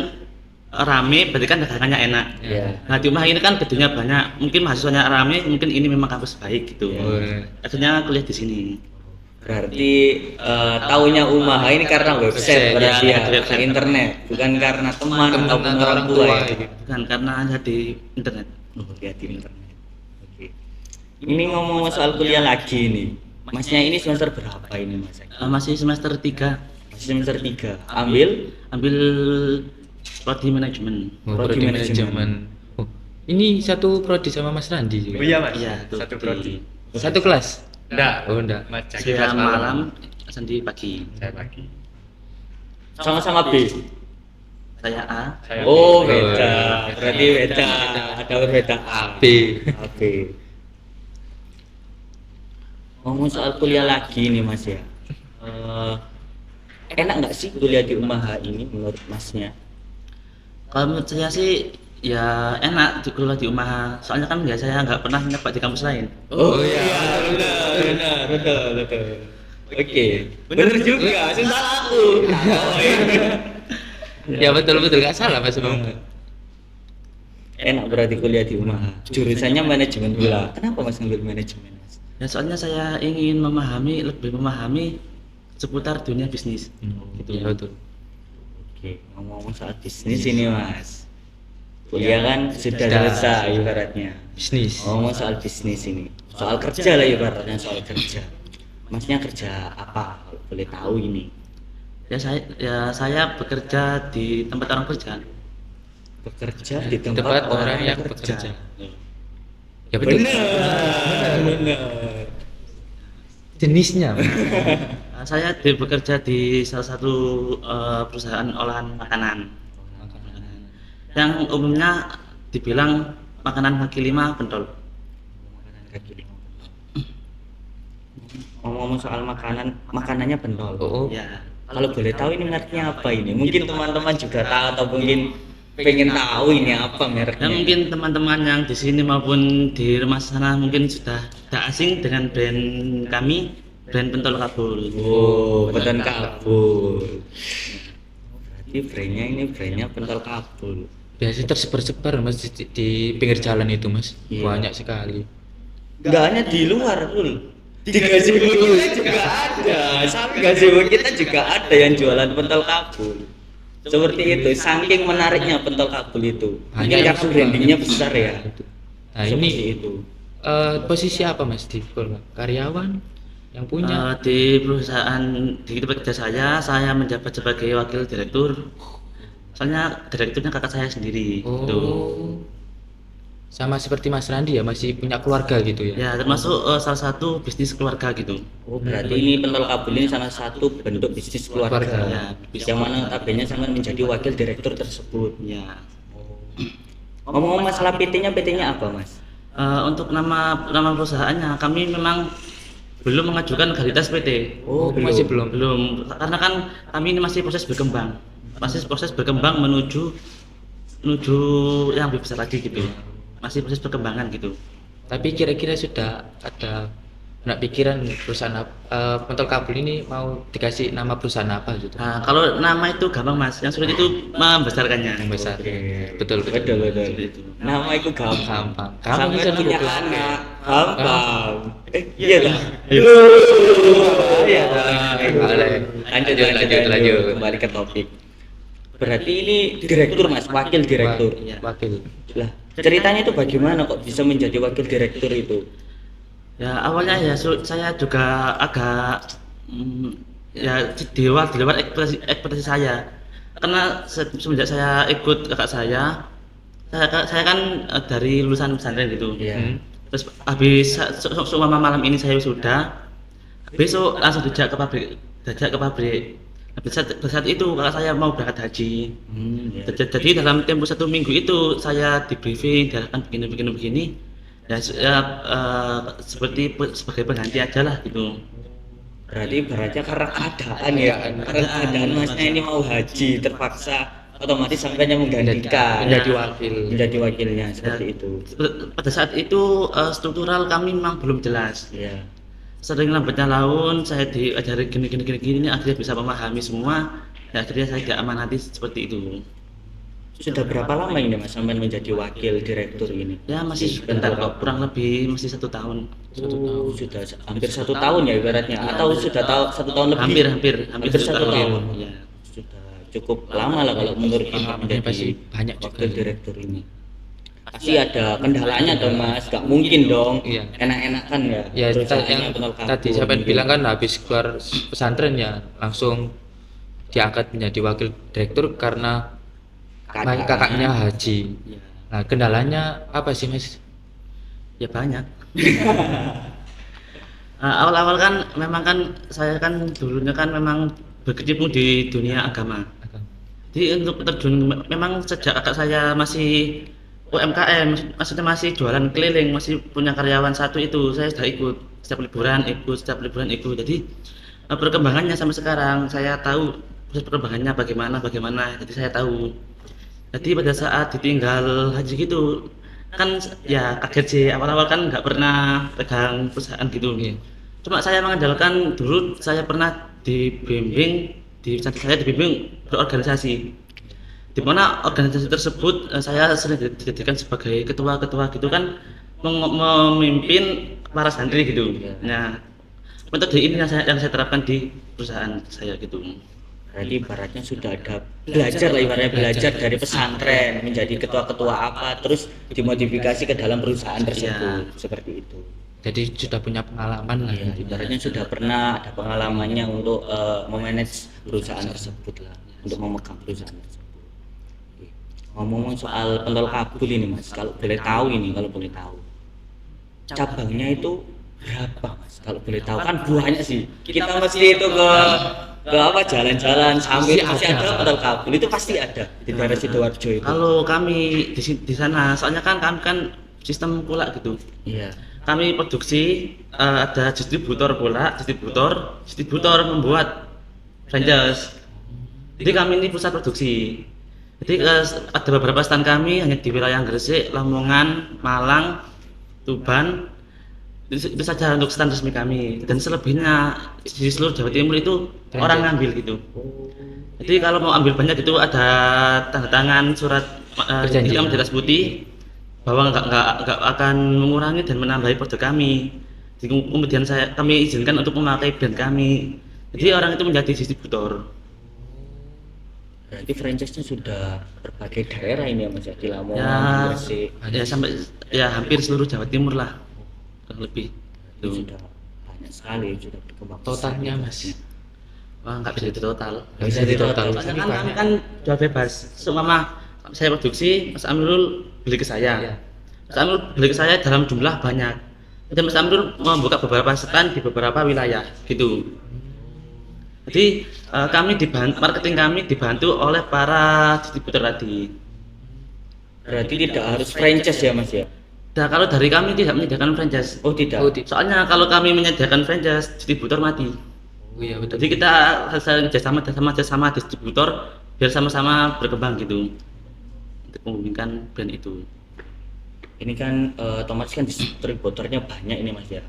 rame, berarti kan dagangannya enak. Iya. Nah di Umaha ini kan gedungnya banyak, mungkin mahasiswanya rame, mungkin ini memang kampus baik gitu. Iya. Akhirnya kuliah di sini. Berarti taunya Umaha ini karena website berarti ya, ya, dari website. internet, bukan karena teman Teman ataupun atau orang tua ya. gitu. Bukan karena ada di internet. Lihat di internet. Oke. Ini ngomong soal kuliah lagi nih. Masnya ini semester berapa ini Mas? Masih semester 3, Masih semester 3. Ambil ambil prodi manajemen. Oh, Prodi prodi manajemen. manajemen. Oh, ini satu prodi sama Mas Randi juga. Oh iya Mas, Iya, tuh, satu di- prodi. Satu kelas. Enggak. Oh, enggak. Mas Jaki Saya kelas malam, Sandi pagi. Saya pagi. sama-sama B. Saya A. Saya Oh, B. beda. Berarti beda. Ada beda A. B. A, B. Ngomong soal kuliah lagi nih Mas ya. Enak nggak sih kuliah di Umaha ini menurut Masnya? Kalau menurut saya sih ya enak di kuliah di Umaha. Soalnya kan ya saya nggak pernah nyoba di kampus lain. Oh iya, betul. Oke, bener juga, sing salah aku. Ya betul betul nggak salah Mas Bang. Enak berarti kuliah di UMAHA. Jurusannya manajemen bola. Kenapa Mas ngambil manajemen, Mas? Ya soalnya saya ingin lebih memahami seputar dunia bisnis. Gitu ya betul. Oke, ngomong-ngomong soal bisnis ini, Mas. Kuliah kan sudah selesai ibaratnya. Bisnis. Ngomong soal bisnis ini. Soal kerja lah ibaratnya, soal kerja. Masnya kerja apa? Kalau boleh tahu ini. Ya saya bekerja di tempat orang kerja. Bekerja di Tempat tempat orang yang bekerja. Ya betul. Benar. Jenisnya. Mas. Saya bekerja di salah satu perusahaan olahan makanan yang umumnya dibilang makanan kaki lima pentol. Makanan kaki lima. Ngomong-ngomong soal makanannya pentol. Oh. Ya, Kalau boleh tahu ini mereknya apa ini? Mungkin teman-teman juga tahu atau mungkin pengen tahu ini apa mereknya. dan mungkin teman-teman yang di sini maupun di rumah sana mungkin sudah tidak asing dengan brand kami, brand pentol kabul. Oh, pentol kabul. Berarti brandnya pentol kabul. Biasanya tersebar-sebar Mas di pinggir jalan itu Mas. Iya. Banyak sekali. Enggak hanya di luar, Bul. Di gazebo kita juga ada. Sampai gazebo kita juga ada yang jualan pentol kabul. Seperti itu, saking menariknya pentol kabul itu. Mungkin Banyak yang karena suka. brandingnya besar ya. Nah Seperti ini itu. posisi apa Mas di Golkar? Karyawan yang punya? Di perusahaan di tempat kerja saya menjabat sebagai wakil direktur. Soalnya direkturnya kakak saya sendiri. Gitu. Oh. Sama seperti Mas Randi ya masih punya keluarga gitu ya? Ya termasuk salah satu bisnis keluarga gitu. Oh, berarti ini pentol kabul ini salah satu bentuk bisnis keluarga. Keluarga. Ya, Yang mana notabene sampai menjadi wakil direktur tersebut. Ya. Ngomong-ngomong masalah PT-nya apa, Mas? Untuk nama perusahaannya kami memang belum mengajukan legalitas PT. Oh, masih belum. Belum, karena kan kami ini masih proses berkembang. Masih proses berkembang menuju yang lebih besar lagi gitu. Masih proses perkembangan gitu. Tapi kira-kira sudah ada pikiran perusahaan pentol kabul ini mau dikasih nama perusahaan apa gitu? Nah, kalau nama itu gampang Mas, yang sulit itu membesarkannya. Yang besar. Oke. Betul. Betul. Itu. Nama itu gampang. Gampang. Kamu Sampai bisa punya nunggu. anak gampang. Iya lah. Iya. Boleh. Lanjut. Kembali ke topik. Berarti ini direktur, Mas, wakil direktur. Iya. Wakil. Lah, ceritanya itu bagaimana kok bisa menjadi wakil direktur itu? Ya awalnya ya saya juga agak ya di luar ekspektasi saya, karena semenjak saya ikut kakak saya kan dari lulusan pesantren gitu. Iya. Terus habis seumpama malam ini saya sudah besok langsung diajak ke pabrik. Nah, pada saat itu kakak saya mau berangkat haji. Iya. Jadi dalam tempo 1 minggu itu saya di briefing, diarahkan begini. Ya, seperti sebagai pengganti aja lah gitu. Berarti ibaratnya karena keadaan ya, karena keadaan Masnya ini mau haji terpaksa otomatis sampainya menggantikan menjadi wakilnya seperti itu. Pada saat itu struktural kami memang belum jelas. Iya. Sering lambatnya laun, saya diajari gini, akhirnya bisa memahami semua. Ya, akhirnya saya diamanati seperti itu. Sudah berapa lama ini Mas sampai menjadi wakil direktur ini? Ya masih sebentar kok, kurang lebih masih 1 tahun. Oh, sudah hampir 1 tahun ya ibaratnya, atau sudah 1 tahun lebih? Hampir 1 tahun. Ya. Sudah cukup lama lah kalau menurut kita Pengalamannya menjadi pasti banyak juga. wakil direktur ini. Pasti ada kendalanya dong Mas, gak mungkin dong. Iya. Enak-enakan ya. Ya perusahaannya yang pentol kabul tadi saya mungkin. bilang kan habis keluar pesantren ya langsung diangkat menjadi wakil direktur karena kakaknya haji. Ya. Nah kendalanya apa sih Mas? Ya banyak. Awal-awal kan memang kan saya kan dulunya kan memang berkecimpung di dunia agama. Jadi untuk terjun memang sejak kakak saya masih UMKM, maksudnya masih jualan keliling, masih punya karyawan satu itu, saya sudah ikut setiap liburan ikut. Jadi perkembangannya sampai sekarang saya tahu proses perkembangannya bagaimana. Jadi saya tahu. Jadi pada saat ditinggal haji gitu kan ya kaget sih, awal-awal kan nggak pernah pegang perusahaan gitu. Iya. Cuma saya mengandalkan dulu saya pernah dibimbing berorganisasi. di mana organisasi tersebut saya sering dijadikan sebagai ketua-ketua gitu kan, memimpin para santri gitu. Nah, metode ini yang saya terapkan di perusahaan saya gitu. Berarti ibaratnya sudah ada belajar lah, ibaratnya belajar dari pesantren menjadi ketua-ketua apa, terus dimodifikasi ke dalam perusahaan tersebut, seperti itu. Jadi sudah punya pengalaman lah. Ya, ibaratnya sudah pernah ada pengalamannya untuk memanage perusahaan tersebut lah, untuk memegang perusahaan tersebut. Oke. Ngomong soal pentol kabul ini Mas, kalau boleh tahu cabangnya itu berapa Mas? Kalau boleh tahu kan banyak sih. Kita mesti itu ke apa jalan-jalan sambil Pasti masih ada. ada pentol kabul itu pasti ada di daerah Sidoarjo itu. Kalau kami di sana, soalnya kan kami kan sistem pula gitu. Iya. Kami produksi ada distributor bola, distributor membuat franchise. Jadi kami ini pusat produksi. Jadi ada beberapa stand kami hanya di wilayah Gresik, Lamongan, Malang, Tuban. Itu saja untuk stand resmi kami. Dan selebihnya di seluruh Jawa Timur itu orang ngambil gitu. Jadi kalau mau ambil banyak itu ada tanda tangan surat Perjanjian. hitam di atas putih bahwa nggak akan mengurangi dan menambahi produk kami. Jadi, kemudian kami izinkan untuk memakai brand kami. Jadi orang itu menjadi distributor. Berarti franchise-nya sudah berbagai daerah ini ya Mas ya, di Lamongan, Ya, di Gresik. ya sampai ya hampir seluruh Jawa Timur lah, kurang lebih. Itu Tuh. sudah banyak sekali, sudah berkembang. Totalnya pesat. Mas. Wah nggak bisa ditotal. Nggak bisa ditotal. Soalnya kan kami kan jual bebas. Seumpama saya produksi, Mas Amirul beli ke saya. Iya. Mas Amirul beli ke saya dalam jumlah banyak. Dan Mas Amirul membuka beberapa stand di beberapa wilayah gitu. Jadi marketing kami dibantu oleh para distributor tadi. Berarti tidak harus franchise ya Mas ya? Nah, kalau dari kami tidak menyediakan franchise. Oh tidak. Oh, Soalnya kalau kami menyediakan franchise, distributor mati. Oh iya betul. Jadi kita saling kerjasama distributor biar sama-sama berkembang gitu untuk memungkinkan brand itu. Ini kan otomatis kan distributornya banyak ini Mas ya.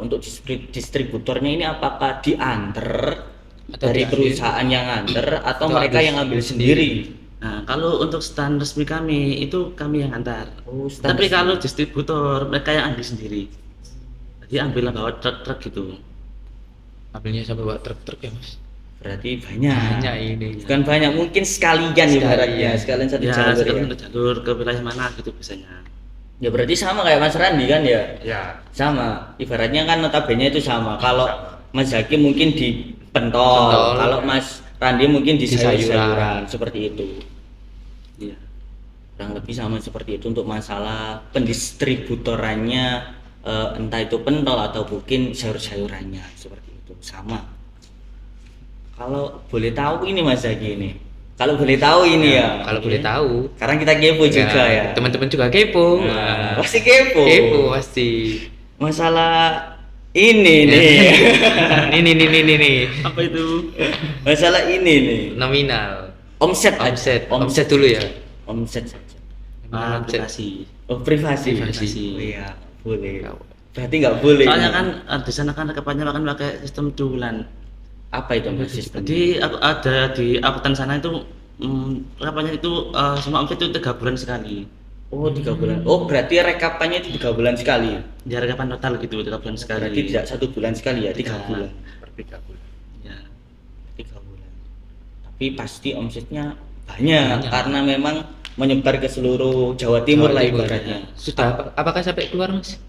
Untuk distributornya ini apakah diantar Atau dari diambil? perusahaan yang antar atau Atau mereka ambil yang ambil sendiri? sendiri? Nah, kalau untuk stand resmi kami itu kami yang antar. Oh, stand Tapi resmi. kalau distributor mereka yang ambil sendiri. Jadi ambil bawa truk-truk gitu. Ambilnya sampai bawa truk-truk ya Mas. Berarti banyak. Banyak ini. Bukan banyak, mungkin sekalian ibaratnya, sekalian satu Ya, jalur sekarang ya. untuk jalur ke wilayah mana gitu biasanya. Ya berarti sama kayak Mas Randi kan ya? Ya, Sama. Ibaratnya kan notabene itu sama. Kalau Mas Zaki mungkin di pentol, Pentol. kalau Mas Randi mungkin di Di sayuran. sayur-sayuran seperti itu. Iya. Kurang lebih sama seperti itu untuk masalah pendistributorannya, entah itu pentol atau mungkin sayur-sayurannya seperti itu sama. Kalau boleh tahu ini Mas Zaki ini, kalau boleh tahu ini ya, Kalau boleh tahu. sekarang kita kepo juga ya. Teman-teman juga kepo. Nah, pasti kepo. Kepo pasti. Masalah ini nih, Nih. Apa itu? masalah ini nih, Nominal. omset aja. Omset dulu ya. Omset saja. Ah, Omset. aplikasi. Oh privasi. Privasi. Oh iya, boleh. Berarti nggak boleh. Soalnya kan di sana kan rekapannya akan pakai sistem bulan. Apa itu Mas sistem? Jadi aku ada di akuntan sana itu rekapannya itu semua omset itu 3 bulan sekali. Oh 3 bulan. Oh berarti rekapannya itu 3 bulan sekali. Ya rekapan total gitu 3 bulan sekali. Berarti tidak 1 bulan sekali ya, 3 Tiga. bulan. per 3 bulan. Ya. 3 bulan. Tapi pasti omsetnya banyak, Banyak. karena memang menyebar ke seluruh Jawa Timur lah ibaratnya. Sudah apakah sampai keluar Mas?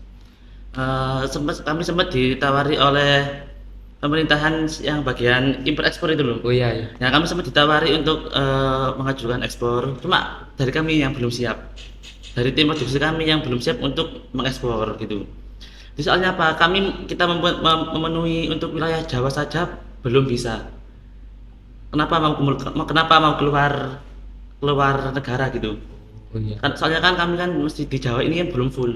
Kami sempat ditawari oleh pemerintahan yang bagian impor ekspor itu loh. Oh iya. Nah, kami sempat ditawari untuk mengajukan ekspor. Cuma dari kami yang belum siap. Dari tim produksi kami yang belum siap untuk mengekspor gitu. Jadi soalnya apa? Kita memenuhi untuk wilayah Jawa saja belum bisa. Kenapa mau keluar negara gitu? Oh iya. Soalnya kan kami kan mesti di Jawa ini kan belum full.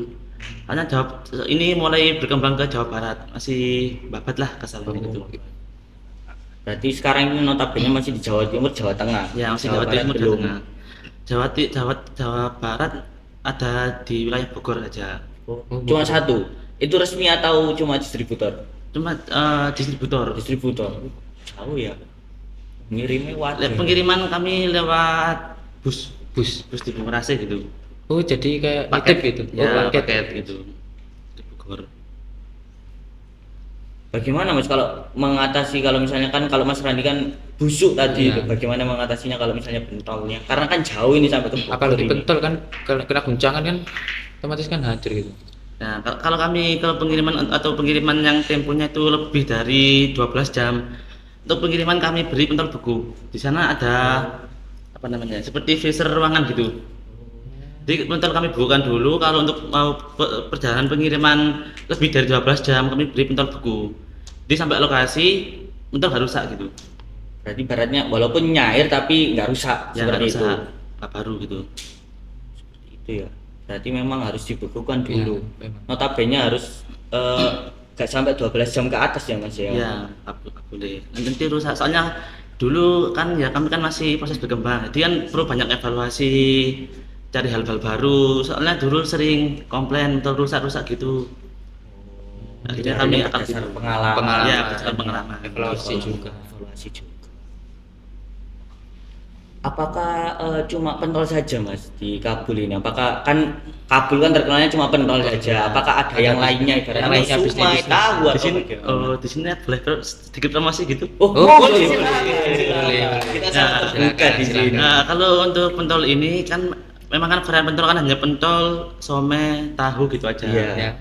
Karena Jawa ini mulai berkembang ke Jawa Barat, masih babat lah kesalahan gitu. Berarti sekarang ini notabene masih di Jawa Timur, Jawa Tengah. Ya masih Jawa Jawa Barat Timur, Jawa belum. Tengah. Jawa Barat ada di wilayah Bogor aja. Oh, cuma satu. Itu resmi atau cuma distributor? Cuma distributor. Distributor. Jauh ya. Ngirimnya waduh. Pengiriman kami lewat Bus. bus di Bungurasi gitu. Oh, jadi kayak nitip gitu. Ya, paket. paket gitu di Bogor. Bagaimana Mas kalau mengatasi, kalau misalnya kan kalau Mas Randi kan busuk tadi, Iya. bagaimana mengatasinya kalau misalnya bentolnya? Karena kan jauh ini sampai ke Bogor Apalagi ini. pentol kan kena guncangan kan otomatis kan hancur gitu. Nah, kalau kami kalau pengiriman yang temponya itu lebih dari 12 jam. Untuk pengiriman kami beri pentol beku. Di sana ada apa namanya? Seperti freezer ruangan gitu. Jadi pentol kami bukukan dulu, kalau untuk mau perjalanan pengiriman lebih dari 12 jam kami beri pentol beku. Jadi sampai lokasi pentol nggak rusak gitu. Berarti baratnya walaupun nyair tapi nggak rusak Ya nggak seperti itu. rusak, nggak baru gitu. Itu ya. Berarti memang harus dibekukan dulu. Iya, memang. Notabene harus nggak sampai 12 jam ke atas ya Mas ya. Ya, nggak boleh. Nanti rusak. Soalnya dulu kan ya kami kan masih proses berkembang. Jadi kan perlu banyak evaluasi, cari hal-hal baru. Soalnya dulu sering komplain pentol rusak-rusak gitu. Akhirnya kami akan berdasar gitu. pengalaman. Ya, berdasarkan pengalaman. Evaluasi juga. Evaluasi juga. Apakah cuma pentol saja Mas di Kabul ini? Apakah kan Kabul kan terkenalnya cuma pentol saja? Apakah ada yang lainnya? yang lainnya Sumai, bisnis. tahu Di atau sini, bagaimana? di sini boleh sedikit promosi gitu. Oh, boleh, silakan, boleh. silakan. Boleh. Kita Ya, sangat terbuka di silakan. sini. Nah, kalau untuk pentol ini kan memang kan varian pentol kan hanya pentol, some, tahu gitu aja. Iya. Ya.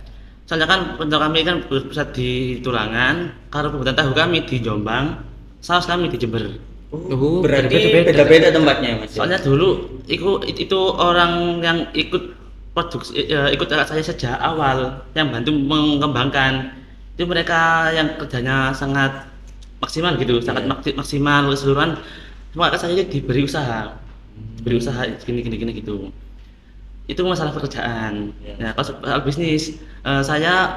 Soalnya kan pentol kami kan berpusat di Tulangan, kalau pembuatan tahu kami di Jombang, saus kami di Jember. Oh, Oh, berarti berbeda-beda. beda-beda tempatnya Mas. Soalnya dulu itu orang yang ikut produksi ikut saya sejak awal yang bantu mengembangkan. Itu mereka yang kerjanya sangat maksimal gitu, sangat maksimal keseluruhan. Cuma saya diberi usaha. Diberi usaha gini gitu. Itu masalah pekerjaan. Ya. Nah, kalau soal bisnis, saya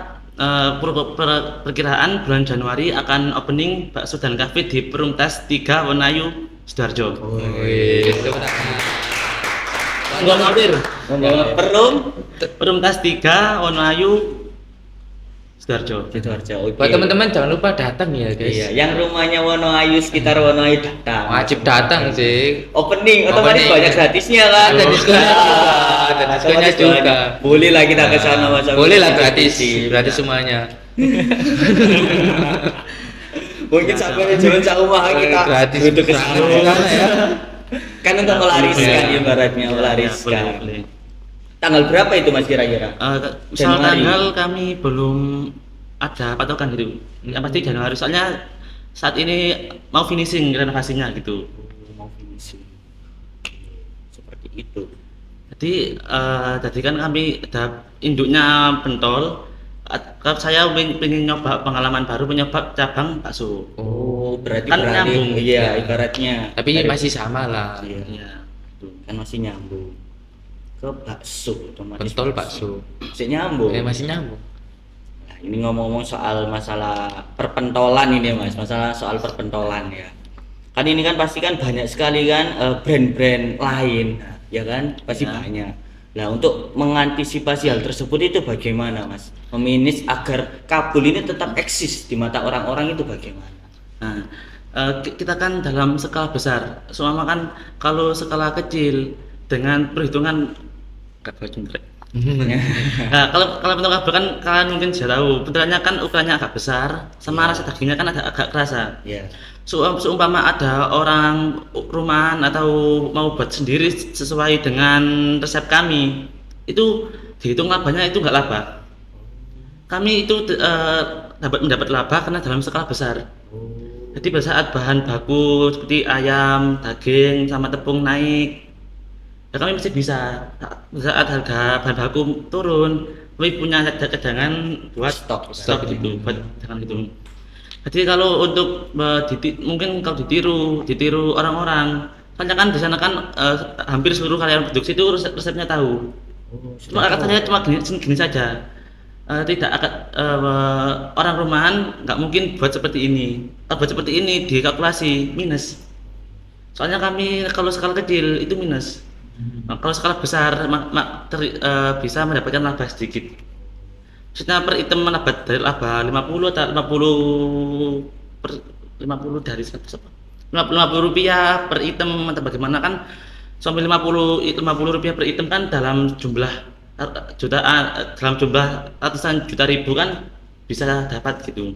perkiraan bulan Januari akan opening bakso dan kafe di Perum Tas 3 Wonayu, Sidoarjo. Wih, tepuk tangan. Nggak mampir. Perum Perum Tas 3 Wonayu, Sidoarjo. Sidoarjo. Oke. Buat teman-teman jangan lupa datang ya guys. Iya, yang rumahnya Wonoayu sekitar Wonoayu datang. Wajib datang sih. Opening otomatis Opening. banyak gratisnya kan. Ada diskonnya juga, ada diskonnya Otomatis juga. banyak. Boleh lah kita ke sana Mas. Boleh lah gratis, gratis Ya. semuanya. Mungkin sampai jalan sak rumah kita Gratis butuh ke banget sana. sana ya. Kan untuk melariskan Iya. ibaratnya Ya, melariskan. boleh. Tanggal berapa itu Mas kira-kira? Soal Januari. tanggal kami belum ada patokan gitu. Yang pasti Januari, soalnya saat ini mau finishing renovasinya gitu. Mau finishing. Seperti itu. Jadi kan kami ada induknya pentol. Kalau saya pengen nyoba pengalaman baru, menyoba cabang bakso. Oh, berarti Kan nyambung. Iya, ibaratnya. Tapi dari- masih sama lah. Iya, Iya. gitu. kan masih nyambung ke bakso otomatis. Pentol bakso. Masih nyambung. Masih nyambung. Nah, ini ngomong-ngomong soal masalah perpentolan ini Mas, masalah soal perpentolan ya. Kan ini kan pasti kan banyak sekali kan brand-brand lain, ya kan? Pasti Ya. banyak. Nah, untuk mengantisipasi hal tersebut itu bagaimana Mas? Memanage agar Kabul ini tetap eksis di mata orang-orang itu bagaimana? Nah, kita kan dalam skala besar. Semua kan kalau skala kecil dengan perhitungan nggak boleh jumlah. Nah, kalau bentuk kabel kan kalian mungkin sudah tahu, bentukannya kan ukurannya agak besar, sama rasa dagingnya kan agak kerasa. Ya. Seumpama ada orang rumahan atau mau buat sendiri sesuai dengan resep kami, itu dihitung labanya itu nggak laba. Kami itu mendapat laba karena dalam skala besar. Jadi pada saat bahan baku seperti ayam, daging, sama tepung naik, ya kami masih bisa. Pada saat harga bahan baku turun, kami punya cadangan buat stok gitu, buat cadangan gitu. Jadi kalau untuk mungkin kalau ditiru orang-orang, kan di sana kan hampir seluruh karyawan produksi itu resepnya tahu. Cuma katanya cuma gini saja. Tidak akan orang rumahan nggak mungkin buat seperti ini. Kalau buat seperti ini dikalkulasi minus. Soalnya kami kalau skala kecil itu minus. Nah, kalau skala besar bisa mendapatkan laba sedikit. Maksudnya per item mendapat dari laba 50 atau 50 dari 100 apa? 50 rupiah per item atau bagaimana kan sampai 50 rupiah per item kan dalam jumlah jutaan, dalam jumlah ratusan juta ribu kan bisa dapat gitu.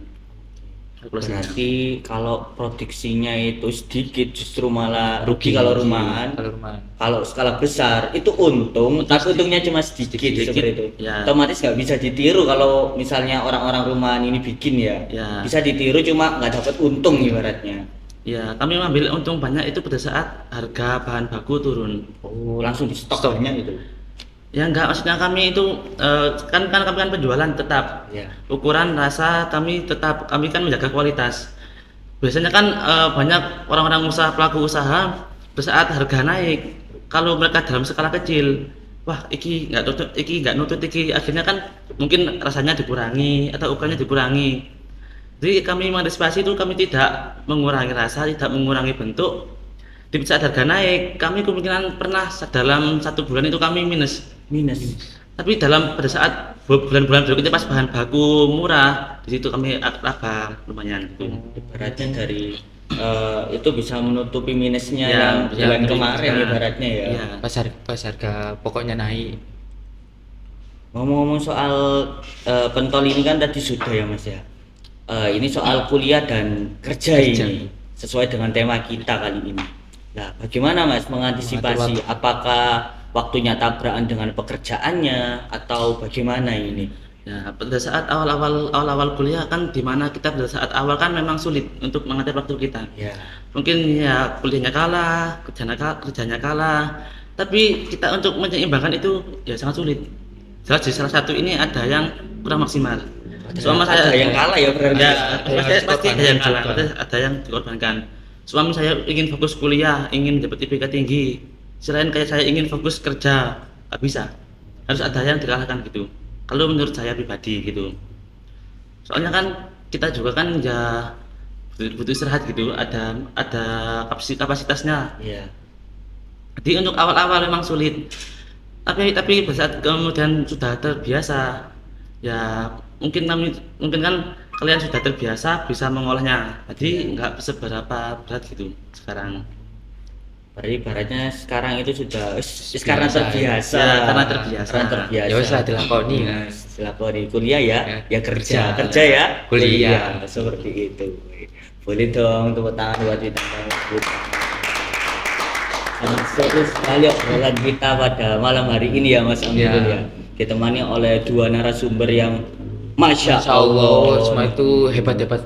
Berarti kalau produksinya itu sedikit justru malah rugi Rugi. kalau rumahan. Kalau rumahan. Kalau skala besar itu untung, tapi untungnya cuma sedikit, Sedikit, seperti itu. ya. Otomatis nggak bisa ditiru kalau misalnya orang-orang rumahan ini bikin ya. Ya. Bisa ditiru cuma nggak dapat untung ibaratnya. Ya, kami mengambil untung banyak itu pada saat harga bahan baku turun. Oh, langsung di stok Stok. banyak itu. Ya enggak, maksudnya kami itu kan kami kan penjualan tetap. Ya. Ukuran rasa kami tetap, kami kan menjaga kualitas. Biasanya kan banyak orang-orang pelaku usaha pada saat harga naik, kalau mereka dalam skala kecil, wah iki nggak nutut iki, akhirnya kan mungkin rasanya dikurangi atau ukurannya dikurangi. Jadi kami mengantisipasi itu, kami tidak mengurangi rasa, tidak mengurangi bentuk. Di saat harga naik, kami kemungkinan pernah dalam 1 bulan itu kami minus. Tapi pada saat bulan-bulan berikutnya pas bahan baku murah, di situ kami laba lumayan gitu. Ibaratnya dari itu bisa menutupi minusnya Ya, yang bisa bulan menutupi, kemarin ya. ibaratnya ya. Iya. Pas harga pokoknya naik. Ngomong-ngomong soal pentol ini kan tadi sudah ya Mas ya. Ini soal kuliah dan kerja ini sesuai dengan tema kita kali ini. Nah, bagaimana Mas mengantisipasi? Apakah waktunya tabrakan dengan pekerjaannya atau bagaimana ini? Ya, pada saat awal-awal kuliah kan, dimana kita pada saat awal kan memang sulit untuk mengatur waktu kita. Ya. Mungkin ya kuliahnya kalah, kerjanya kalah, tapi kita untuk menyeimbangkan itu ya sangat sulit. Jelas di salah satu ini ada yang kurang maksimal. Selama Ada yang kalah ya berarti. Ya, yang pasti ada yang kalah, juga. pasti ada yang dikorbankan. Suami saya ingin fokus kuliah, ingin dapat IPK tinggi. Selain kayak saya ingin fokus kerja, nggak bisa. Harus ada yang dikalahkan gitu. Kalau menurut saya pribadi gitu. Soalnya kan kita juga kan ya butuh istirahat gitu. Ada kapasitasnya. Iya. Jadi untuk awal-awal memang sulit. Tapi pada saat kemudian sudah terbiasa, ya mungkin kan kalian sudah terbiasa bisa mengolahnya. Jadi nggak seberapa berat gitu sekarang. Berarti ibaratnya sekarang itu sudah karena terbiasa. Ya, karena terbiasa. Ya wis lah dilakoni. Nah, dilakoni kuliah ya, Ya, kerja, kerja. kerja ya, Kuliah. seperti itu. Boleh dong tepuk tangan buat kita. Sangat seru sekali obrolan kita pada malam hari ini ya Mas Amirul ya. Ya. Ditemani oleh dua narasumber yang Masya Masya Allah, Allah. semua itu hebat-hebat.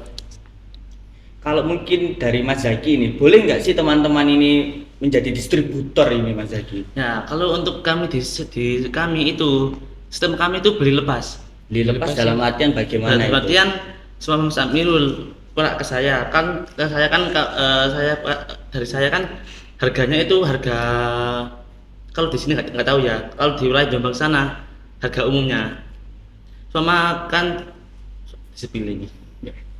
Kalau mungkin dari Mas Zaki ini, boleh nggak sih teman-teman ini menjadi distributor ini Mas Zaki? Ya, kalau untuk kami di kami itu sistem kami itu beli lepas. Dilepas dalam artian bagaimana Dalam itu? artian semua Mas Amirul dari saya kan harganya itu harga, kalau di sini nggak tahu ya, kalau di wilayah Jombang sana harga umumnya sama kan disepilih.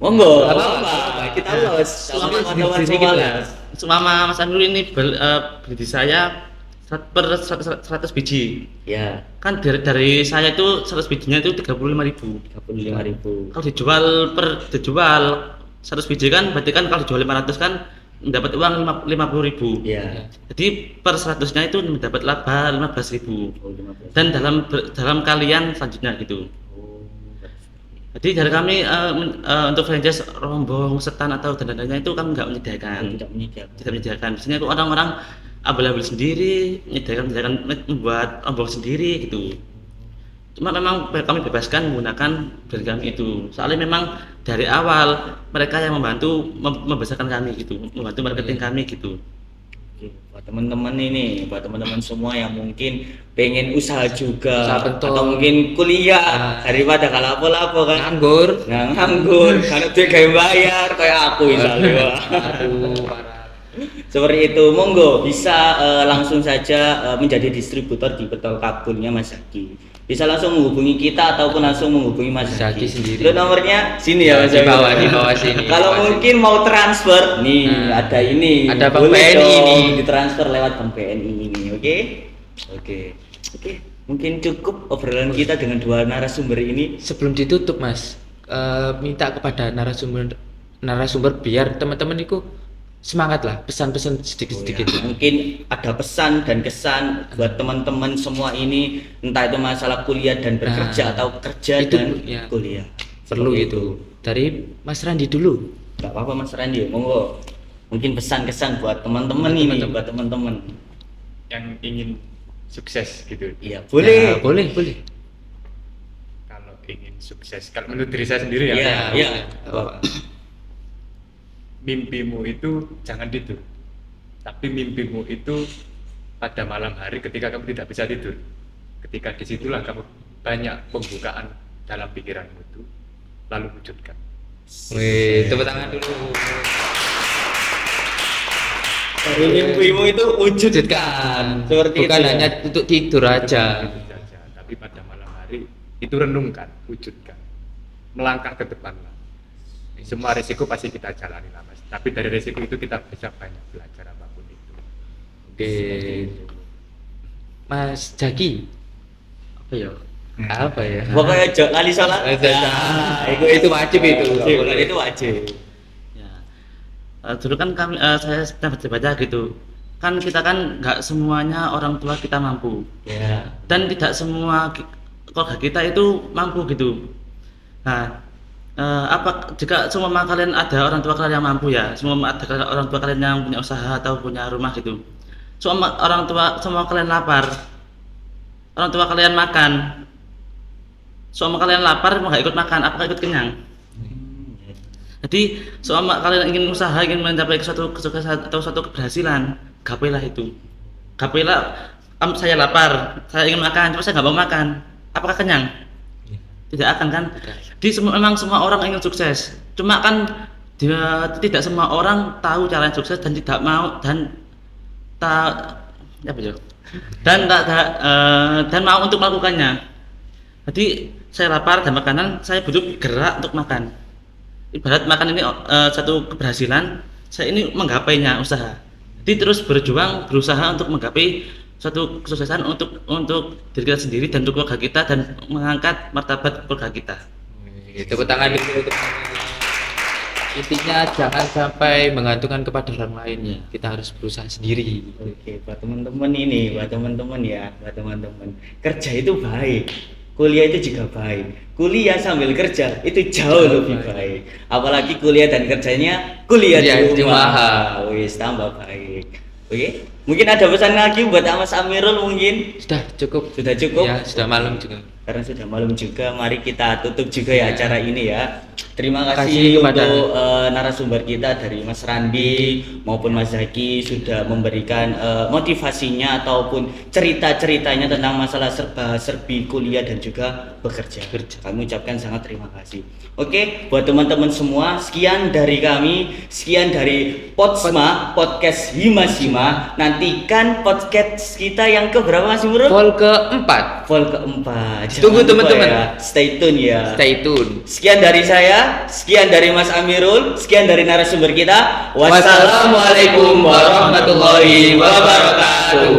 Monggo, apa-apa, kita los. Selama Teman-teman Selama Mas Amirul ini beli di saya per 100 biji. Ya, Kan dari saya itu 100 bijinya itu 35.000. 35.000. Kalau dijual 100 biji kan berarti kan kalau dijual 500 kan mendapat uang 50.000. Ya. Jadi per 100-nya itu mendapat laba 15.000. Oh, 15. Dan dalam kalian selanjutnya gitu. Oh, Jadi dari kami untuk franchise rombong, setan atau dandanannya itu kami nggak menyediakan. tidak menyediakan. Tidak menyediakan. Biasanya itu orang-orang abal-abal sendiri, menyediakan membuat rombong sendiri gitu. Cuma memang kami bebaskan menggunakan brand kami itu. Soalnya memang dari awal mereka yang membantu membesarkan kami gitu, membantu marketing kami gitu. Oke, buat teman-teman ini, buat teman-teman semua yang mungkin pengen usaha juga Usaha pentol. atau mungkin kuliah Nah. daripada kalau kan Nganggur. nganggur karena dia kayak bayar kayak aku misalnya. Aduh, parah. Seperti itu, monggo bisa langsung saja menjadi distributor di Pentol Kabulnya Mas Zaki. Bisa langsung menghubungi kita ataupun langsung menghubungi Mas Zaki Zaki sendiri. Lu nomornya sini ya Mas Di Zaki. bawah sini. Kalau Di bawah mungkin mau transfer, nih Nah, ada ini. ada Bank Boleh BNI dong ini. ditransfer lewat Bank BNI ini, oke? Oke. Mungkin cukup obrolan kita dengan dua narasumber ini. Sebelum ditutup Mas, minta kepada narasumber biar teman-teman itu semangat lah, pesan-pesan sedikit-sedikit. Ya, mungkin ada pesan dan kesan buat teman-teman semua ini, entah itu masalah kuliah dan bekerja atau kerja itu, dan ya. kuliah. Perlu Seperti itu. Dari Mas Randi dulu. Gak apa-apa Mas Randi, monggo. Mungkin pesan-kesan buat teman-teman Buat ini, teman-teman. buat teman-teman. yang ingin sukses gitu. Iya, boleh. Ya, boleh, boleh. Kalau ingin sukses, kalau menurut diri saya sendiri ya, Iya, iya. Apa? mimpimu itu jangan tidur, tapi mimpimu itu pada malam hari ketika kamu tidak bisa tidur, ketika disitulah kamu banyak pembukaan dalam pikiranmu itu, lalu wujudkan. Wih, tepuk tangan dulu. Dari mimpimu itu wujudkan. Seperti Bukan itu ya. hanya untuk tidur aja. Itu saja. Tapi pada malam hari itu renungkan, wujudkan, melangkah ke depan lah. Semua risiko pasti kita jalani lah mas, tapi dari risiko itu kita bisa banyak belajar apapun itu. Oke. Mas Jaki, Apa ya? apa ya? Pokoknya jok kali sholat. Itu wajib itu. nggak boleh. Itu wajib. Ya. Dulu kan kami saya pernah baca gitu. Kan kita kan nggak semuanya orang tua kita mampu. Ya. Dan tidak semua keluarga kita itu mampu gitu. Nah, apa jika semua kalian ada orang tua kalian yang mampu ya, semua ada orang tua kalian yang punya usaha atau punya rumah gitu, semua orang tua semua kalian lapar, orang tua kalian makan, semua kalian lapar mau nggak ikut makan, apakah ikut kenyang? Jadi semua kalian ingin usaha, ingin mencapai suatu kesuksesan atau suatu keberhasilan, gapailah itu, gapailah. Saya lapar, saya ingin makan, cuma saya nggak mau makan, apakah kenyang? Tidak akan kan? Jadi memang semua orang ingin sukses, cuma kan tidak semua orang tahu cara sukses dan tidak mau dan dan mau untuk melakukannya. Jadi saya lapar dan makanan, saya butuh gerak untuk makan. Ibarat makan ini satu keberhasilan, saya ini menggapainya usaha. Jadi terus berjuang, berusaha untuk menggapai suatu kesuksesan untuk diri kita sendiri dan untuk keluarga kita dan mengangkat martabat keluarga kita. Tepuk tangan dulu. Intinya jangan sampai menggantungkan kepada orang lain ya. Kita harus berusaha sendiri. Oke, buat teman-teman ini, buat teman-teman ya, buat teman-teman. Kerja itu baik, kuliah itu juga baik. Kuliah sambil kerja itu jauh lebih baik. Apalagi kuliah dan kerjanya kuliah Kuliah di di rumah. rumah. Wis tambah baik. Oke, mungkin ada pesan lagi buat Mas Amirul mungkin? Sudah cukup. Sudah cukup? Ya, sudah malam juga. Karena sudah malam juga, mari kita tutup juga ya acara ini ya. Terima Terima kasih kasih kepada- untuk narasumber kita dari Mas Randi maupun Mas Zaki sudah memberikan motivasinya ataupun cerita-ceritanya tentang masalah serba-serbi kuliah dan juga bekerja. Kami ucapkan sangat terima kasih. Oke, buat teman-teman semua, sekian dari kami, sekian dari Podsma, podcast Himasima. Nantikan podcast kita yang keberapa Mas Imrul? Vol keempat. Vol keempat. Tunggu, Jangan lupa teman-teman. ya, stay tune ya. Stay tune. Sekian dari saya, sekian dari Mas Amirul, sekian dari narasumber kita. Wassalamualaikum warahmatullahi wabarakatuh.